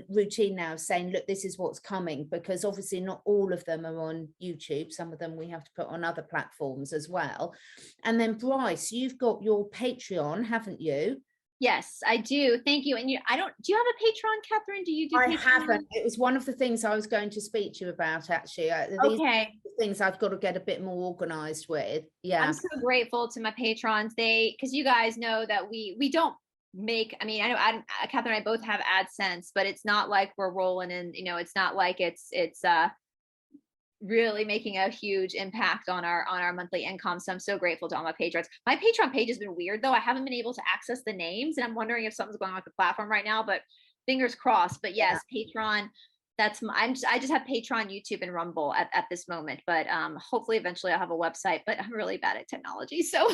routine now, saying, look, this is what's coming, because obviously not all of them are on YouTube. Some of them we have to put on other platforms as well. And then Brice, you've got your Patreon, haven't you? Yes, I do. Thank you. And do you have a Patreon, Catherine? Do you do I Patreon? haven't. It was one of the things I was going to speak to you about, actually. Okay. These things I've got to get a bit more organized with. Yeah. I'm so grateful to my patrons. Because you guys know that we don't make, I mean, I know Catherine and I both have AdSense, but it's not like we're rolling in, you know, it's not like it's really making a huge impact on our monthly income. So I'm so grateful to all my patrons. My Patreon page has been weird though. I haven't been able to access the names, and I'm wondering if something's going on with the platform right now, but fingers crossed. But yes, yeah. Patreon, I just have Patreon, YouTube, and Rumble at this moment, but hopefully eventually I'll have a website, but I'm really bad at technology. So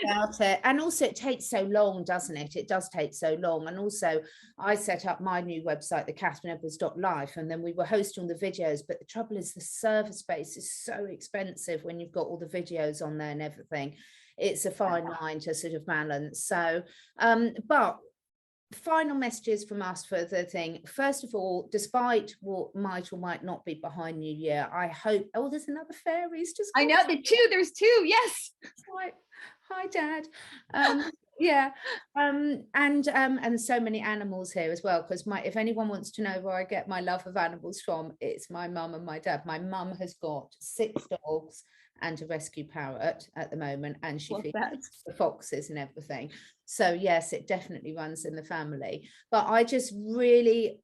about it. And also it takes so long, doesn't it? It does take so long. And also I set up my new website, the CatherineEdwards.life, and then we were hosting the videos, but the trouble is the server space is so expensive when you've got all the videos on there and everything. It's a fine line to sort of balance. So but final messages from us for the thing. First of all, despite what might or might not be behind New Year, I hope, oh, there's another fairies just, I know there's two, yes. Hi Dad. Yeah, and so many animals here as well, because if anyone wants to know where I get my love of animals from, it's my mum and my dad. My mum has got 6 dogs and a rescue parrot at the moment, and she feeds the foxes and everything. So yes, it definitely runs in the family. But I just really,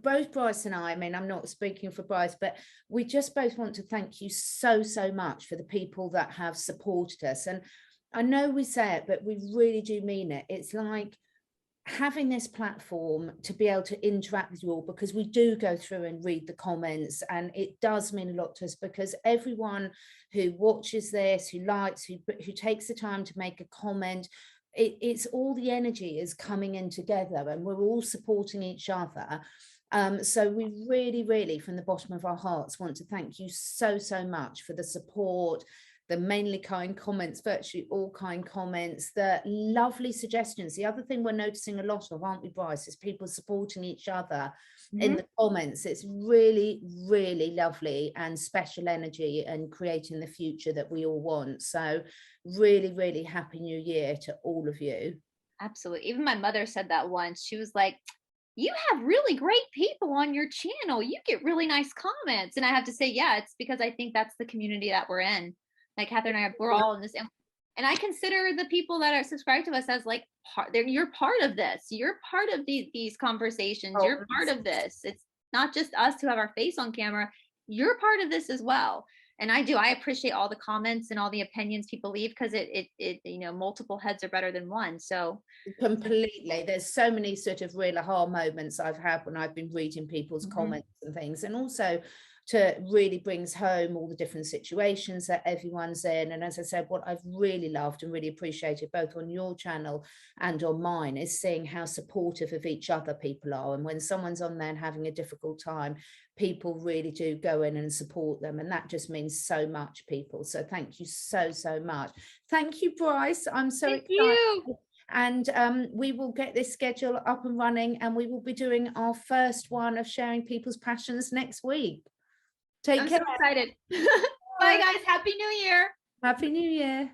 both Brice and I mean, I'm not speaking for Brice, but we just both want to thank you so much for the people that have supported us. And I know we say it, but we really do mean it. It's like having this platform to be able to interact with you all, because we do go through and read the comments, and it does mean a lot to us, because everyone who watches this, who likes, who takes the time to make a comment, it's all the energy is coming in together, and we're all supporting each other. So we really from the bottom of our hearts want to thank you so much for the support, the mainly kind comments, virtually all kind comments, the lovely suggestions. The other thing we're noticing a lot of, aren't we, Brice, is people supporting each other in the comments. It's really lovely and special energy, and creating the future that we all want. So really happy New Year to all of you. Absolutely. Even my mother said that once. She was like, you have really great people on your channel. You get really nice comments. And I have to say, yeah, it's because I think that's the community that we're in. Like Catherine and I, we're all in this, and I consider the people that are subscribed to us as like you're part of this. You're part of these conversations. You're part of this. It's not just us who have our face on camera. You're part of this as well. And I appreciate all the comments and all the opinions people leave, because it you know, multiple heads are better than one. So completely, there's so many sort of real aha moments I've had when I've been reading people's comments and things, and also to really brings home all the different situations that everyone's in. And as I said, what I've really loved and really appreciated both on your channel and on mine is seeing how supportive of each other people are. And when someone's on there and having a difficult time, people really do go in and support them. And that just means so much, people. So thank you so much. Thank you, Brice. I'm so excited. And we will get this schedule up and running, and we will be doing our first one of sharing people's passions next week. Take care. I'm so excited. Bye guys. Happy New Year. Happy New Year.